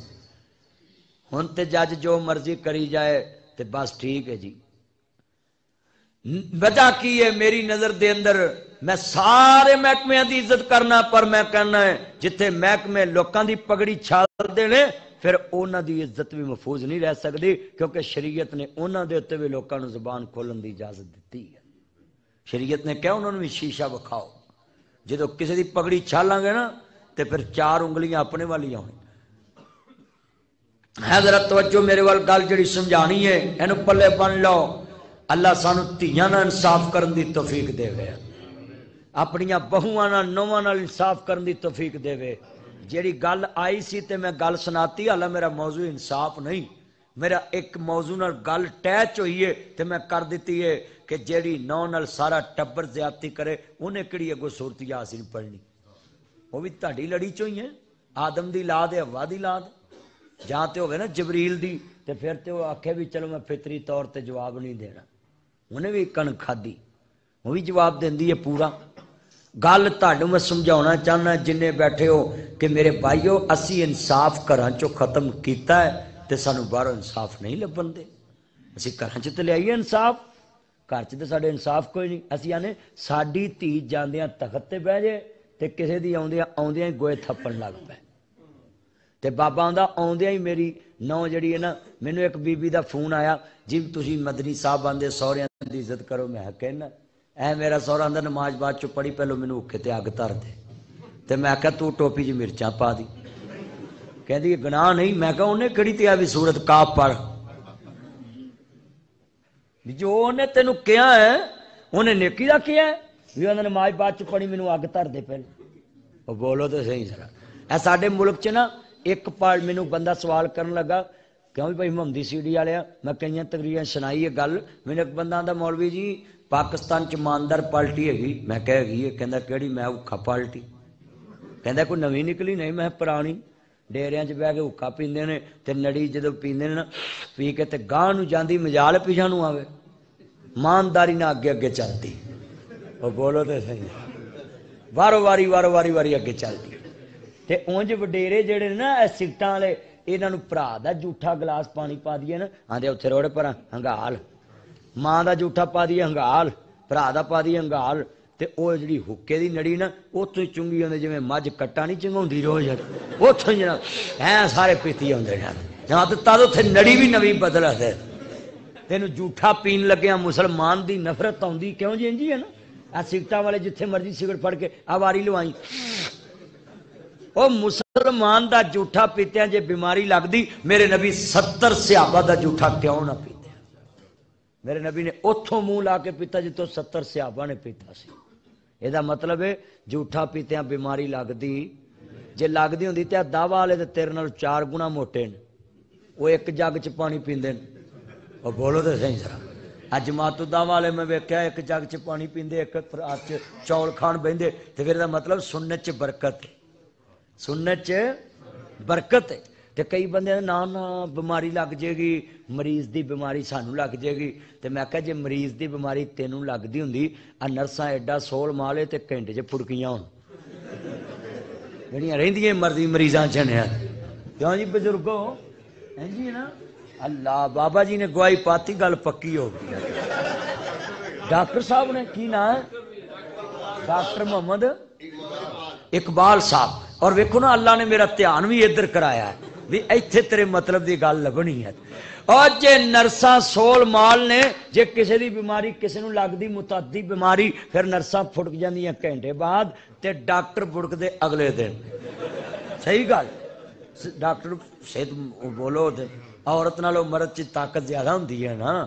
ہن تے جج جو مرضی کری جائے تے بس ٹھیک ہے جی وجہ کی ہے میری نظر دے اندر میں سارے محکمے دی عزت کرنا پر میں کہنا ہے جتھے محکمے لوکاں دی پگڑی چھال دینے پھر اونا دی عزت بھی محفوظ نہیں رہ سکتی کیونکہ شریعت نے اونا دے ہوتے بھی لوکاں نو زبان کھولن دی اجازت دیتی ہے شریعت نے کہا انہوں نے بھی شیشہ بکھاؤ جدو کسی دی پگڑی چھالاں گے نا تے پھر 4 انگلیاں اپنے والی ہوئیں حضرت توجہ میرے وال گل جڑی سمجھانی ہے اینو پلے بن لو اللہ سانو تیاں نال انصاف کرن دی توفیق دے وے اپنیاں بہواں نال نوواں نال انصاف کرن دی توفیق دے وے جیڑی گل آئی سی تے میں گل سناتی حالا میرا موضوع انصاف نہیں میرا ایک موضوع نال گل ٹیچ ہوئی ہے تے میں کر دیتی ہے کہ جیڑی نو نال سارا ٹبر زیادتی کرے انہیں کڑی اگو صورت یاسین پڑھنی وہ بھی تہاڈی لڑی چوں ہی ہے آدم دی لاد ہے حوا دی لاد جہاں تے ہوگے نا جبریل دی تے پھر تے وہ آکھے بھی چلو میں فطری طور تے جواب نہیں دینا انہیں بھی کن کھادی وہ بھی جواب دیندی ہے پورا گل تہاڈوں میں سمجھانا چاہنا جنہیں بیٹھے ہو کہ میرے بھائیو اسی انصاف گھراں چوں ختم کیتا ہے تے سانو باہروں انصاف نہیں لبن دے اسی گھراں چ تے لے انصاف گھر چ تے ساڈے انصاف کوئی نہیں اسی آنے ساڈی دھی جاندیاں تخت تے بیٹھ جائے تے کسے دی آوندیاں ہی گوئے تھپن لگ پے تے بابا آندا آوندیاں ہی میری نو جڑی ہے نا مینوں ایک بی بی دا فون آیا جی تسی مدنی صاحب آندے سہریاں دی عزت کرو میں کہنا اے میرا سہرا آندا نماز بعد چ پڑھی پہلو مینوں اوکھے تے اگ دھر دے تے میں آکھیا تو ٹوپی چ مرچاں پا دی کہندی گناہ نہیں میں کہا انہیں کہڑی تے آ بھی سورت کاف پڑھ جو انہیں تینوں کیا ہے انہیں نیکی دا کیا ہے بھی انہوں نے نماز بعد چ پڑھی مینوں اگ دھر دے پہلے وہ بولو تو صحیح ذرا اے ساڈے ملک چ نا ایک پار مینوں بندہ سوال کرن لگا کیوں بھائی محمدی سی ڈی والے میں کئی تقریراں سنائی ہے گل مینوں ایک بندہ آندا مولوی جی پاکستان چ ایماندار پارٹی ہے میں کہہ گئی ہے کہندا کیڑی میں اوکھا پارٹی کہندا کوئی نویں نکلی نہیں میں پرانی ڈیریاں چ بہ کے حکا پیندے نے تے نڑی جدوں پیندے نے نا پی کے تے گاہ نو جاندی مجال پیچھے نو آوے ایمانداری نہ اگے اگے چلتی وہ بولو تے صحیح وارو واری اگے چلتی تے اونج وڈیرے جڑے نا اے سگٹاں والے انہاں نو بھرا دا جھوٹا گلاس پانی پا دیے نا آندے اوتھے روڑ پر ہنگال ماں دا جھوٹا پا دیے ہنگال بھرا دا پا دیے ہنگال تے او جڑی حکے دی نڑی نا اوتھوں ہی چنگی ہوندے جویں مجھ کٹا نہیں چنگاوندی روز اوتھوں ہی جناب ہیں سارے پیتی ہوندے نے جہاں تے تد اوتھے نڑی بھی نویں بدل ہے تینوں جھوٹا پین لگیا مسلمان دی نفرت آندی کیوں جی انجی ہے نا آ سگٹاں والے جتھے مرضی سگرٹ پھڑ کے آواری لوائی او مسلمان دا جھوٹا پیتیاں جے بیماری لگدی میرے نبی 70 صحابہ دا جھوٹا کیوں نہ پیتے میرے نبی نے اتھوں منہ لا کے پیتا جتوں 70 صحابہ نے پیتا سی یہ دا مطلب ہے جھوٹا پیتیاں بیماری لگدی جے لگدی ہوندی تے دعوی والے تے تیرے نال 4 گنا موٹے نے وہ ایک جگ چ پانی پیندے نے او بولو تے صحیح ذرا اج ماتو دعوی والے میں ویکھیا ایک جگ چ پانی پیندے ایک رات چ چول کھان بہندے تے پھر دا مطلب سنت چ برکت سنت چ برکت ہے تے کئی بندے نا نا بیماری لگ جائے گی مریض دی بیماری سانو لگ جائے گی تے میں کہا جے مریض دی بیماری تینوں لگدی ہوندی آ نرساں ایڈا سول مالے تے گھنٹے چ پھڑکیاں ہون جڑیاں رہندیاں مرضی مریضاں چنیا کیوں جی بزرگو ہیں جی نا اللہ بابا جی نے گواہی پاتی گل پکی ہو گئی ڈاکٹر صاحب نے کی نام ڈاکٹر محمد اقبال صاحب اور ویکھو نا اللہ نے میرا دھیان بھی ادھر کرایا ہے بھی ایتھے تیرے مطلب دی گل لبنی ہے اور جے نرساں سول مال نے جے کسے دی بیماری کسے نو لگدی متعدی بیماری پھر نرساں پھڑک جاندیاں گھنٹے بعد تے ڈاکٹر پھڑک دے اگلے دن صحیح گل ڈاکٹر صحت بولو تے عورت نالوں مرد چ طاقت زیادہ ہوندی ہے نا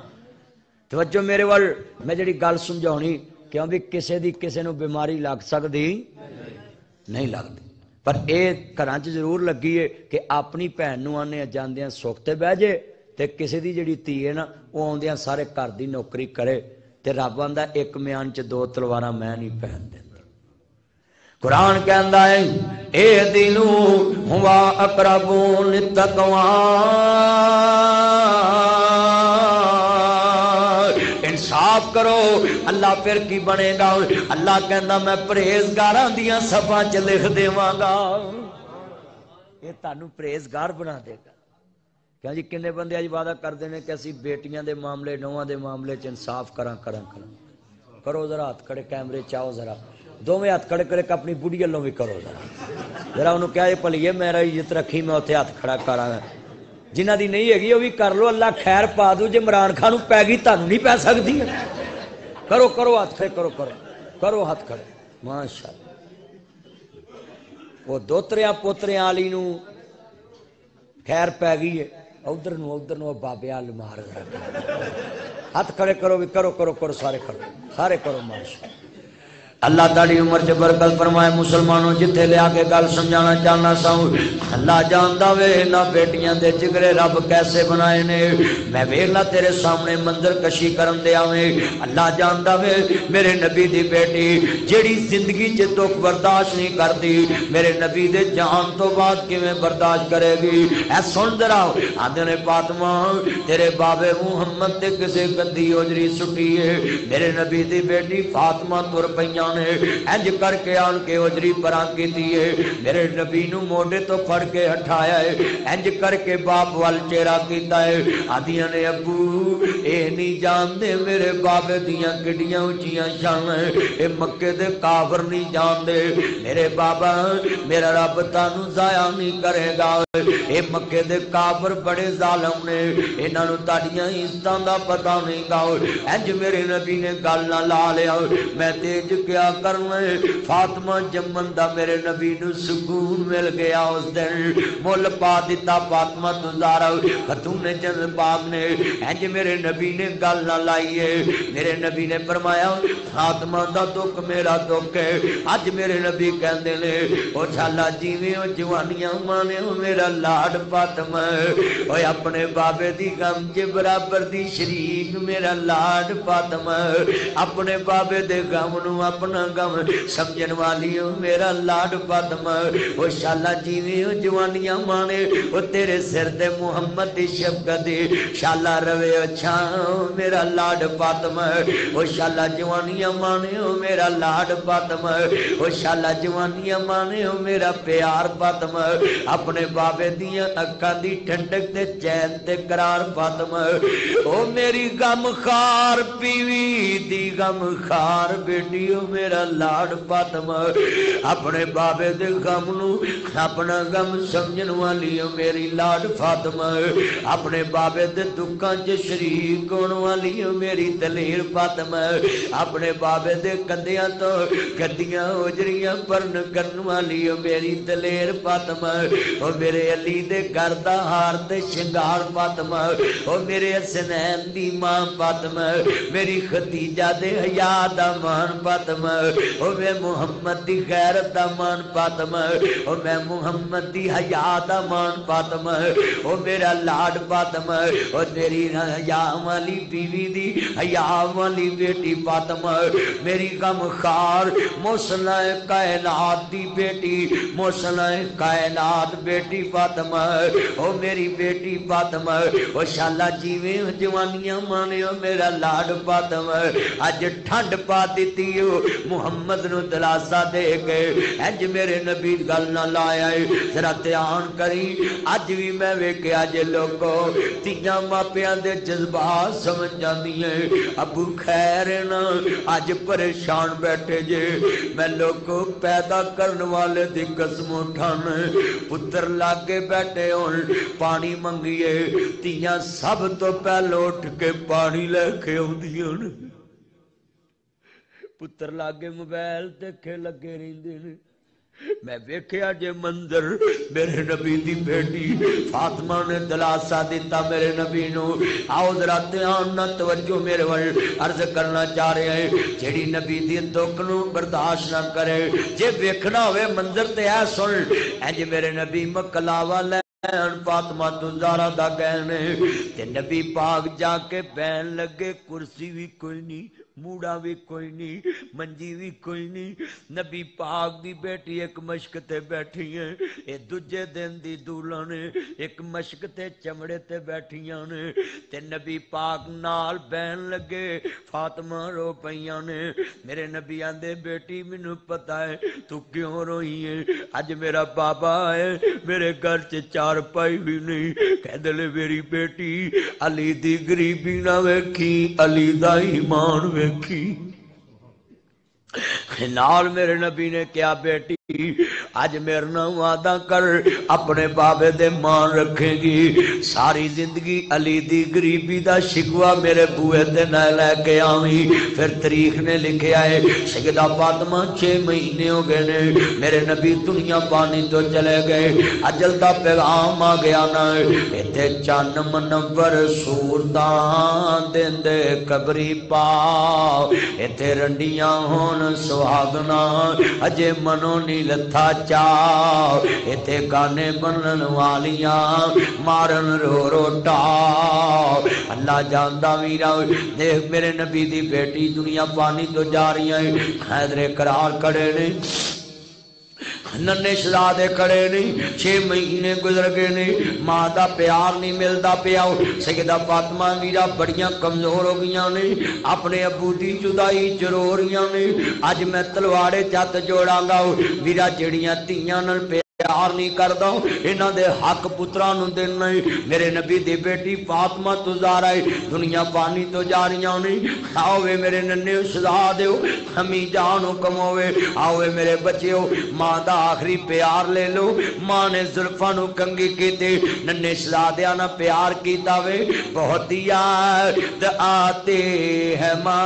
توجہ میرے وال میں جڑی گل سمجھاؤنی کیوں بھی کسے دی کسے نو بیماری لگ سکتی نہیں لگتی، پر اے گھراں چ ضرور لگی ہے کہ اپنی بھن نو آنے جاندیاں سکھ تے بہ جے تے کسے دی جڑی تھی ہے نا وہ آندیاں سارے گھر دی نوکری کرے تے رب آندا ایک میان چ دو تلواراں میں نہیں پہن دیندا۔ قرآن کہندا ہے اے دینو ہوا اقرب للتقوی، انصاف کرو اللہ پھر کی بنے گا، اللہ کہندا میں پرہیزگاراں دیاں صفاں چ لکھ دیواں گا، یہ تانوں پرہیزگار بنا دے گا۔ کیا جی کنے بندے اج وعدہ کرتے ہیں کہ اسی بیٹیاں دے معاملے نواں دے معاملے چ انصاف کرو ذرا ہاتھ کھڑے کیمرے چاہو ذرا دونوں ہاتھ کھڑے کرے اپنی بڑھی والوں بھی کرو ذرا انہوں کیا پلیے میرا عزت رکھی میں اتنے ہاتھ کھڑا کرا جنہ دی نہیں ہے وہ بھی کر لو، اللہ خیر پا دو، جی عمران خان پی گئی تمہیں نہیں پی سکتی، کرو کرو ہاتھ کھڑے کرو ہاتھ کھڑے ماشاء اللہ۔ وہ دوتریاں پوتریاں والی نو خیر پی گئی ہے، ادھر بابے وال مار ہاتھ کھڑے کرو بھی کرو سارے کرو ماشاء اللہ تعالی عمر چ برکت فرمائے۔ مسلمانوں جتھے لیا کے گل سمجھانا چاہنا ساؤں، اللہ جاندا وے نہ بیٹیاں دے جگرے رب کیسے بنائے نے، میں ویکھنا تیرے سامنے منظر کشی کرن دے آویں، اللہ جاندا وے میرے نبی دی بیٹی جیڑی زندگی چ دکھ برداشت نہیں کرتی میرے نبی دے جان تو بعد کیویں برداشت کرے گی۔ اے سن ذرا آندے نے فاطمہ تیرے بابے محمد تے کسے گندی اوجری سٹی ہے، میرے نبی دی بیٹی فاطمہ تر پئیاں نے انج کر کے آن کے اجری پرا کیتی ہے، میرے نبی نو موڈے تو پھڑ کے ہٹایا ہے، انج کر کے باپ وال چہرہ کیتا ہے، آدیاں نے ابو اے نہیں جاندے میرے بابے دیاں کڈیاں اونچیاں شان اے مکے دے کافر نہیں جاندے، میرے بابا میرا رب تانوں ضائع نہیں کرے گا، اے مکے دے کافر بڑے ظالم نے، انہاں نوں تہاڈیاں عزتاں دا پتہ نہیں گا۔ انج میرے نبی نے گل نہ لا لیا، میں تیج کیا کرنا فاطمہ جمن دا میرے نبی نو سکون مل گیا، اس دن مول پا دیتا فاطمہ تو زارا خاتون جنت پاک نے، انج میرے نبی نے گل نہ لائی ہے، میرے نبی نے فرمایا فاطمہ دا دکھ میرا دکھ ہے، اج میرے نبی کہندے نے او چھالا جیویں او جوانیاں مانے او میرا لاڈ فاطمہ اوے اپنے بابے دی غم چ برابر دی شریک میرا لاڈ فاطمہ، اپنے بابے دے غم نو اپنا غم سمجھن والی او میرا لاڈ فاطمہ، او شالا جیویں او جوانیاں مانے او تیرے سر تے محمد دی شفقت دی شالا روے اچھا میرا لاڈ فاطمہ، او شالا جوانیاں مانے او میرا لاڈ فاطمہ، او شالا جوانیاں مانے او میرا پیار فاطمہ، اپنے بابے دیاں اکھاں دی ٹھنڈک تے چین تے قرار فاطمہ، او میری غم خار بیوی دی غم خار بیٹی او میرا لاڈ فاطمہ، اپنے بابے دے غم نو اپنا غم سمجھن والی او میری لاڈ فاطمہ، اپنے بابے دے دکھاں چ شریک ہون والی او میری دلیر فاطمہ، اپنے بابے دے کندیاں تو گدیاں اجریاں پرن کرن والی او میری دلیر فاطمہ، او میرے علی دے گھر دا ہار تے شنگار فاطمہ، او میرے حسنین دی ماں فاطمہ، میری خدیجہ دے حیا دا مان فاطمہ، او میں محمد دی غیرت دا مان فاطمہ، او میں محمد دی حیا دا مان فاطمہ، او میرا لاڈ فاطمہ، او تیری حیا والی بیوی دی حیا والی بیٹی فاطمہ، میری غم خار موسلا کائنات دی بیٹی، موسلا کائنات بیٹی فاطمہ، او میری بیٹی فاطمہ، او شالا جیویں جوانیاں مانے او میرا لاڈ فاطمہ، اج ٹھنڈ پا دیتی ہو محمد نو دلاسا دے کے، انج میرے نبی گل نہ لایا ہے، ذرا دھیان کری اج بھی میں ویکھیا جے لوگو تیاں ماپیاں دے جذبات سمجھ جاندی ہیں، ابو خیر نا اج پریشان بیٹھے جے، میں لوگو پیدا کرن والے دی قسم اٹھان پتر لاگے بیٹھے ہون پانی منگیے تیاں سب تو پہلو اٹھ کے پانی لے کے آندیاں پتر لاگے موبائل دیکھے لگے رہندے نے، میں ویکھیا جے منظر میرے نبی دی بیٹی فاطمہ نے دلاسا دیتا میرے نبی نو. آؤ ذرا دھیان نہ توجہ میرے ول عرض کرنا چاہ رہے ہیں جیڑی نبی دی دکھ نو برداشت نہ کرے جے ویکھنا ہوئے منظر تے اے سن انج میرے نبی مکلاوا لے فاطمہ تو زہرا دا گہنے تے نبی پاک جا کے بہن لگے. کرسی بھی کوئی نہیں, موڑا بھی کوئی نہیں, منجی بھی کوئی نہیں. نبی پاک دی بیٹی ایک مشک تے بیٹھی ہیں, اے دجے دن دی دولہ نے ایک مشک تے چمڑے تے بیٹھیاں نے تے نبی پاک نال بہن لگے. فاطمہ رو پئیاں نے. میرے نبی آندے بیٹی مینوں پتہ ہے تو کیوں روئی ہے, اج میرا بابا ہے میرے گھر چ چار پائی بھی نہیں. کہندے لے میری بیٹی علی دی غریبی نہ ویکھی علی دا ایمان ویکھی. نال میرے نبی نے کیا بیٹی اج میرے نام وعدہ کر اپنے بابے دے مان رکھے گی, ساری زندگی علی دی غریبی دا شکوہ میرے بوئے تے نہ لے کے آویں. پھر تاریخ نے لکھیا ہے سیدہ فاطمہ 6 مہینے ہو گئے نے میرے نبی دنیا پانی تو چلے گئے. اجل دا پیغام آ گیا نا ایتھے چن منور صورتاں دیندے قبری پا ایتھے رنڈیاں ہون سہاگنا اجے منو نہیں لتھا چاو ایتھے گانے بنن والیاں مارن رو رو ٹاو. اللہ جاندا ویرا دیکھ میرے نبی دی بیٹی دنیا پانی تو جا رہی ہیں. حیدر قرار کھڑے نے ننے شہزادے کھڑے نہیں. 6 مہینے گزر گئے نہیں, ماں دا پیار نہیں ملدا پیا. سیدہ فاطمہ میرا بڑیاں کمزور ہو گئیاں نے, اپنے ابو دی جدائی چرو رہیاں نے. اج میں تلواڑے چت جوڑاں گا میرا جڑیاں تیاں نال پیار نہیں کردا انہاں دے حق پتراں نوں دینا. میرے نبی دی بیٹی فاطمہ تو زہرا دنیا پانی تو جا رہیاں نے. آؤ وے میرے ننے شہزادے امی جان حکم ہوئے, آؤ وے میرے بچیو ماں دا آخری پیار لے لو. ماں نے زلفاں نو کنگھی کیتے, ننے شہزادیاں نال پیار کیتا وے. بہت یاد آتے ہیں ماں.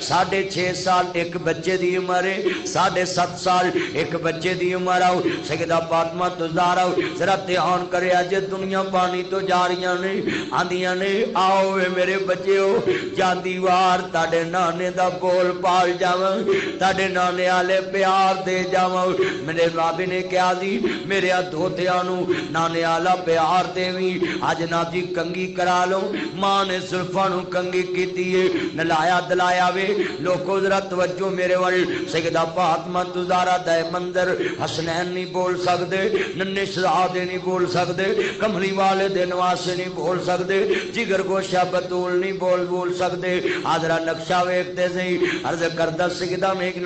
6.5 سال ایک بچے دی عمر ہے, 7.5 سال ایک بچے دی عمر آؤ. سیدہ فاطمہ تو زہرا ذرا دھیان کرے جے دنیا پانی تو جا رہیاں نے آندیاں نے آؤ وے میرے بچے ہو جاندی وار تاڑے نانے دا بول پال جاواں, تاڑے نانے والے پیار دے جاواں. میرے بابے نے کہا دی میرے دھوتیاں نو نانے والا پیار دیویں. اج نا دی کنگھی کرا لو. ماں نے زلفاں نو کنگھی کیتی ہے, نلایا دلایا وے. لوکو ذرا توجہ میرے ول. سیدہ فاطمہ تو زہرا دا منظر حسنین نہیں بول سکدے, ننے شہزادے نہیں بول سکدے, کملی والے دے نواسے نہیں بول سکدے, جگر گوشہ بطول نہیں بول سکدے. آدرا نقشہ ویکھتے سی عرض کردہ سیدہ میں ایک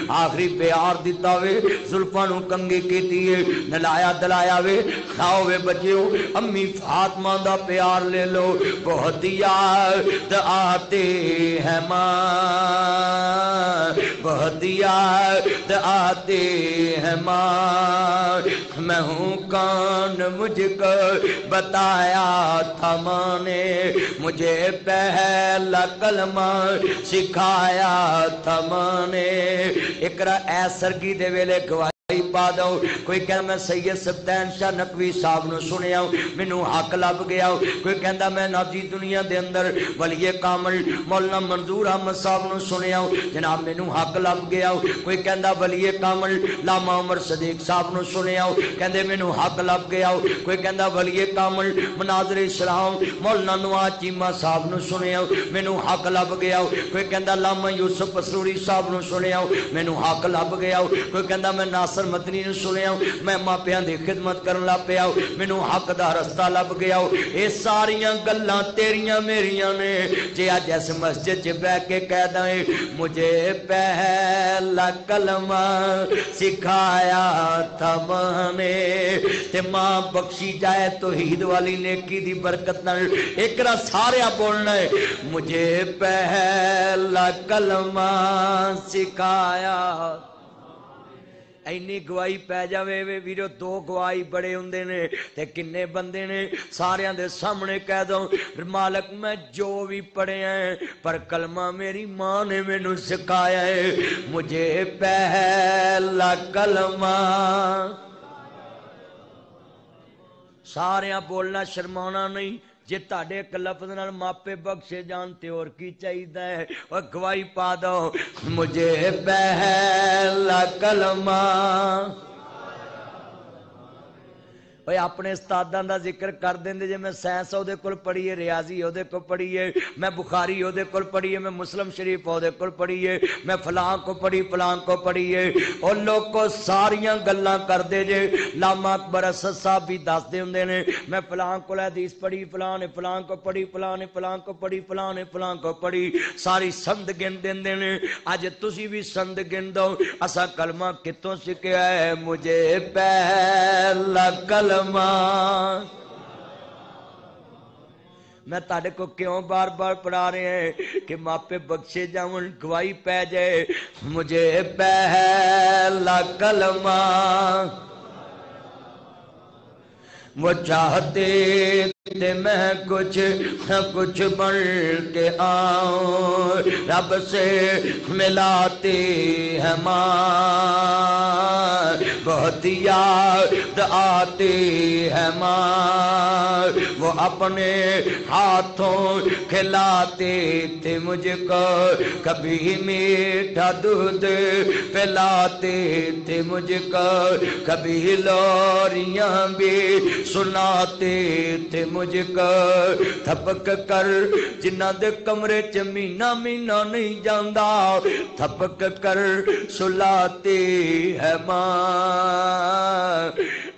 آخری پیار دیتا وے. زلفاں نو کنگھی کیتی ہے, نلایا دلایا وے. کھاؤ وے بچیو امی فاطمہ دا پیار لے لو. بہت یاد آتے ہیں ماں, بہت یاد آتے ہیں ماں. میں ہوں کون مجھ کو بتایا تھا ماں نے, مجھے پہلا کلمہ سکھایا تھا ماں نے. اقرا اے سرگی دے ویلے گواہی پا دو. کوئی کہنا میں سید سبتین شاہ نقوی صاحب نو سنیا مینوں حق لب گیا. کوئی کہندا میں ناجی دنیا دے اندر ولی کامل مولانا منظور احمد صاحب نو سنیا جناب مینوں حق لب گیا. کوئی کہندا ولی کامل لاما عمر صدیق صاحب نو سنیا کہندے مینوں حق لب گیا. کوئی کہندا ولی کامل مناظر اسلام مولانا نواز چیمہ صاحب نو سنیا مینوں حق لب گیا. کوئی کہندا لاما یوسف پسروری صاحب نو سنیا مینوں حق لب گیا. کوئی کہندا میں ناصر مدنی نے سنیا میں ماپیاں دی خدمت کرن لگ پیا مینوں حق دا رستہ لب گیا. اے ساریاں گلاں تیریاں میریاں نے. جے اج اس مسجد چ بیٹھ کے کہہ دیں مجھے پہلا کلمہ سکھایا تھا ماں نے, تے ماں بخشی جائے توحید والی نیکی دی برکت نال اقرا سارے بولنا ہے مجھے پہلا کلمہ سکھایا. اینی گواہی پی جاوے وے ویرو دو گواہی بڑے ہوندے نے تے کنے بندے نے ساریاں دے سامنے کہہ دو مالک میں جو بھی پڑھیا ہے پر کلمہ میری ماں نے مینوں سکھایا ہے مجھے پہلا کلمہ ساریاں بولنا شرمانا نہیں جے تاڑے ایک لفظ نال ماپے بخشے جانتے اور کی چاہیدہ ہے اور گواہی پا دو مجھے پہلا کلمہ اپنے استاداں دا ذکر کر دیندے جے میں سائنس او دے کول پڑھیے ریاضی او دے کول پڑھیے میں بخاری او دے کول پڑھیے میں مسلم شریف او دے کول پڑھیے میں فلاں کو پڑھی فلاں کو پڑھیے اور لوگ کو ساریاں گلاں کر دے جے علامہ اکبر اسد صاحب بھی دس دے ہوندے نے میں فلاں کو حدیث پڑھی فلاں نے فلاں کو پڑھی فلاں نے فلاں کو پڑھی فلاں نے فلاں کو پڑھی ساری سند گن دیندے نے اج تسی بھی سند گن دو اسا کلمہ کتوں سکھیا ہے مجھے پہلا کلمہ میں تاڑے کو کیوں بار بار پڑھا رہے ہیں کہ ماپے بخشے جاؤں گواہی پہ جائے مجھے پہلا کلمہ وہ چاہتے تھے میں کچھ بن کے آؤں رب سے ملاتی ہے ماں بہت یاد آتی ہے ماں وہ اپنے ہاتھوں کھلاتی تھی مجھ کو کبھی میٹھا دودھ پلاتی تھی مجھ کو کبھی لوریاں بھی سناتے تھے مجھ کو تھپک کر جنہ دے کمرے چ مہینہ مہینہ نہیں جاندا تھپک کر سلاتے ہے ماں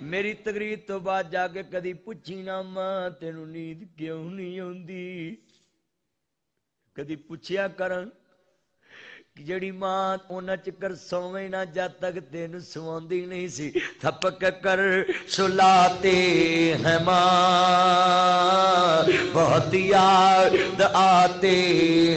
میری تقریر تو بعد جا کے کدی پوچھی نہ ماں تینوں نیند کیوں نہیں ہوندی کدی پوچھیا کرن جڑی ماں اونا چکر سویں نہ جا تک تین سواندی نہیں سی تھپک کر سلاتے ہیں ماں بہت یاد آتے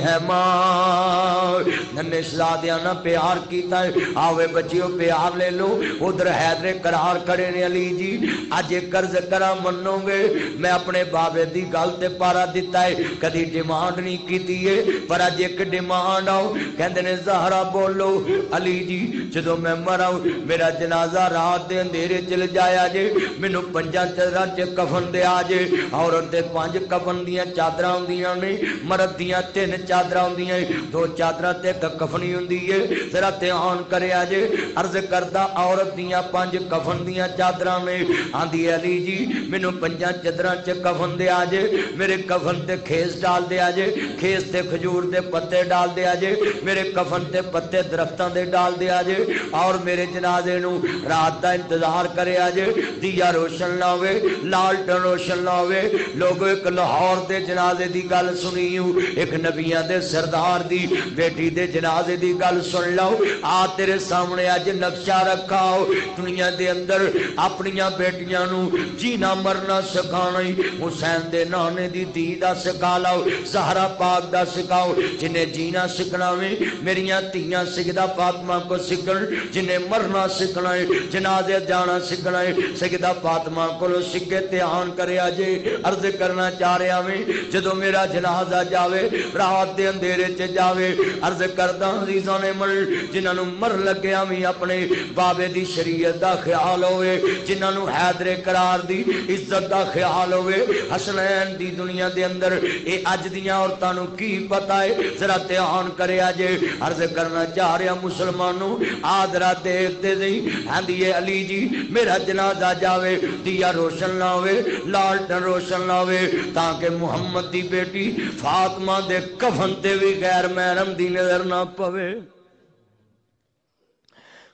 ہیں ماں ننے شہزادیاں نہ پیار کیتا ہے آوے بچیوں پیار لے لو ادھر حیدر قرار کھڑے نے علی جی اج قرض کرا منو گے میں اپنے بابے دی گل تے پارا دیتا ہے کدی ڈیمانڈ نہیں کیتی ہے پر اج ایک ڈیمانڈ آؤ کہندے نے زہرا بولو علی جی جدو میں مراں میرا جنازہ رات دے اندھیرے چل جایا جے مینوں پنجاں چادراں چ کفن دے آ جے عورت دے 5 کفن دیاں چادراں ہوندیاں نے مرد دیاں 3 چادراں ہوندیاں 2 چادراں تے کفنی ہوندی ہے ذرا دھیان کریا جے عرض کردا عورت دیاں 5 کفن دیاں چادراں نے آندی علی جی مینوں 5 چادراں چ کفن دے آ جے میرے کفن تے کھیس ڈال دے آ جے کھیس تے کھجور دے پتے ڈال دے آ جے میرے کفن تے پتے درختاں دے ڈال دے آ جے اور میرے جنازے نو رات دا انتظار کرے آ جے دیا روشن نہ ہوئے لالٹن روشن نہ ہوئے لوگ ایک لاہور دے جنازے دی گل سنی ہوں ایک نبیاں دے سردار دی بیٹی دے جنازے دی گل سن لو آ تیرے سامنے اج نقشہ رکھا ہو دنیا دے اندر اپنیاں بیٹیاں نو جینا مرنا سکھانا حسین دے نانے دی دھی دا سکھا لو زہرا پاک دا سکھاؤ جنہیں جینا سکھنا میں میریاں تیاں سجدہ فاطمہ کو سکھن جنہیں مرنا سکھنا ہے جنازے جانا سکھنا ہے سجدہ فاطمہ کو سکھے دھیان کرے آجے عرض کرنا چاہ رہا میں جدو میرا جنازہ جاوے رات دے اندھیرے چ جاوے عرض کردہ عزیزاں نے مر جنہاں مر لگیا میں اپنے بابے دی شریعت دا خیال ہوئے جنہاں حیدر قرار دی عزت دا خیال ہوئے حسنین دی دنیا دے اندر اے اج دیاں عورتاں نو کی پتہ ہے ذرا دھیان کرے آجے عرض کرنا چاہ رہا مسلمانوں آدرہ دیکھتے نہیں ہندیے علی جی میرا جنازہ جاوے دیا روشن نہ ہوئے لالٹن روشن نہ ہوئے تاکہ محمد دی بیٹی فاطمہ دے کفن تے بھی غیر محرم دی نظر نہ پوے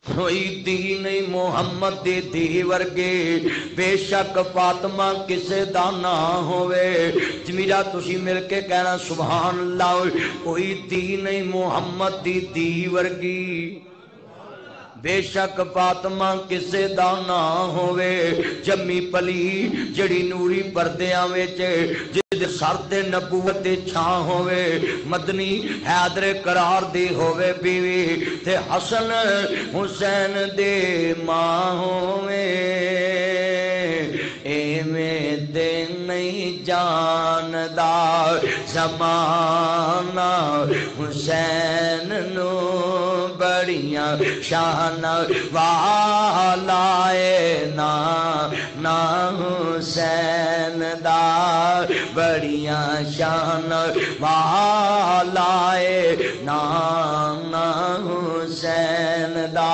کوئی دی نہیں محمد دی دی ورگے بے شک فاطمہ کسے دا نہ ہوئے میرا تسی مل کے کہنا سبحان اللہ کوئی دی نہیں محمد دی دی ورگی بے شک فاطمہ کسے دا نہ ہوئے جمی پلی جڑی نوری پردیاں وچ جد سر تے نبوت چھاں ہوئے مدنی حیدر قرار دی ہوئے بیوی تے حسن حسین دے ماں ہوئے ایویں دے نہیں جاندا زمانہ حسین نو بڑیاں شان والائے نا حسین دا بڑیاں شان والائے نا حسین دا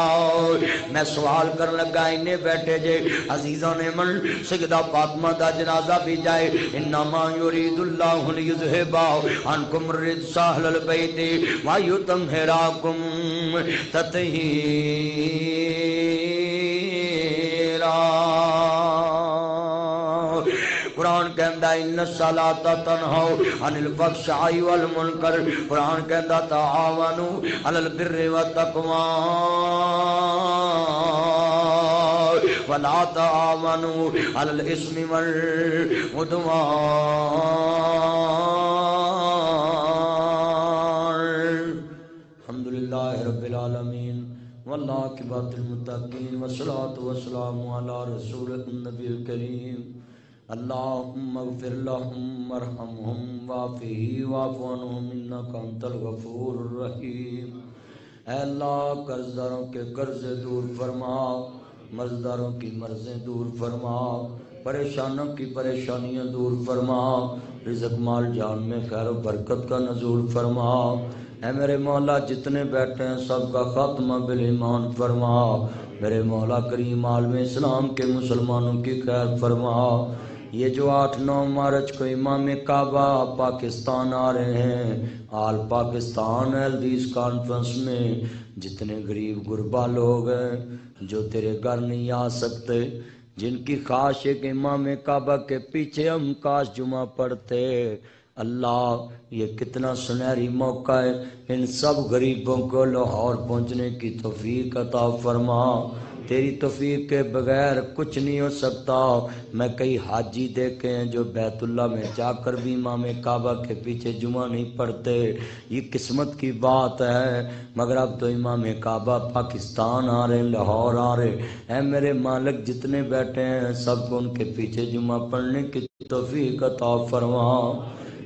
میں سوال کر لگا انہیں بیٹھے جے عزیزوں نے من سجدہ فاطمہ دا جنازہ بھی جائے انما یرید اللہ لیذھبا عنکم الرجس اہل البیت ویطہرکم تطہیرا قرآن کہندا ان الصلاۃ تنہی عن الفحشاء والمنکر قرآن کہندا تعاونوا علی البر والتقوی ولا تعاونوا علی الاثم والعدوان الحمدللہ رب العالمین والعاقبۃ للمتقین والصلاۃ والسلام علی رسول النبی الکریم اللہم اغفر لہم ورحمہم وعافیہم واعف عنہم انک انت الغفور الرحیم اے اللہ قرضداروں کے قرض دور فرما مرضداروں کی مرضیں دور فرما پریشانوں کی پریشانیاں دور فرما رزق مال جان میں خیر و برکت کا نزول فرما اے میرے مولا جتنے بیٹھے ہیں سب کا خاتمہ بالایمان فرما میرے مولا کریم عالم اسلام کے مسلمانوں کی خیر فرما یہ جو 8-9 مارچ کو امام کعبہ پاکستان آ رہے ہیں آل پاکستان حدیث کانفرنس میں جتنے غریب غربا لوگ ہیں جو تیرے گھر نہیں آ سکتے جن کی خواہش ہے کہ امام کعبہ کے پیچھے ہم کاش جمعہ پڑھتے اللہ یہ کتنا سنہری موقع ہے ان سب غریبوں کو لاہور پہنچنے کی توفیق عطا فرما تیری توفیق کے بغیر کچھ نہیں ہو سکتا میں کئی حاجی دیکھے ہیں جو بیت اللہ میں جا کر بھی امام کعبہ کے پیچھے جمعہ نہیں پڑھتے یہ قسمت کی بات ہے مگر اب تو امام کعبہ پاکستان آ رہے لاہور آ رہے اے میرے مالک جتنے بیٹھے ہیں سب کو ان کے پیچھے جمعہ پڑھنے کی توفیق عطا فرما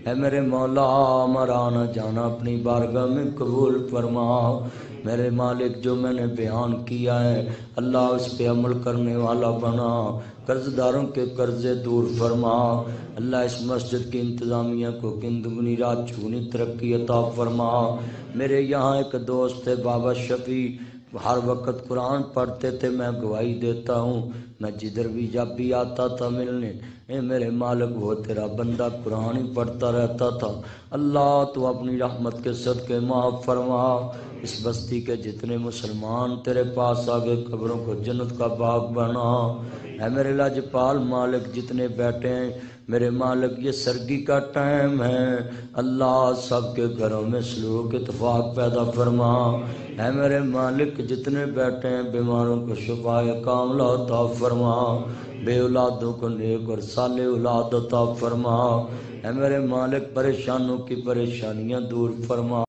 اے میرے مولا ہمارا آنا جانا اپنی بارگاہ میں قبول فرما میرے مالک جو میں نے بیان کیا ہے اللہ اس پہ عمل کرنے والا بنا قرض داروں کے قرضے دور فرما اللہ اس مسجد کی انتظامیہ کو دگنی رات چگنی ترقی عطا فرما میرے یہاں ایک دوست ہے بابا شفیع ہر وقت قرآن پڑھتے تھے میں گواہی دیتا ہوں میں جدھر بھی جب بھی آتا تھا ملنے اے میرے مالک وہ تیرا بندہ قرآن ہی پڑھتا رہتا تھا اللہ تو اپنی رحمت کے صدقے معاف فرما اس بستی کے جتنے مسلمان تیرے پاس آگے قبروں کو جنت کا باغ بنا اے میرے لاجپال مالک جتنے بیٹھے ہیں میرے مالک یہ سردی کا ٹائم ہے اللہ سب کے گھروں میں سلوک اتفاق پیدا فرما اے میرے مالک جتنے بیٹھے ہیں بیماروں کو شفا کاملہ عطا فرما بے اولادوں کو نیک اور صالح اولاد عطا فرما اے میرے مالک پریشانوں کی پریشانیاں دور فرما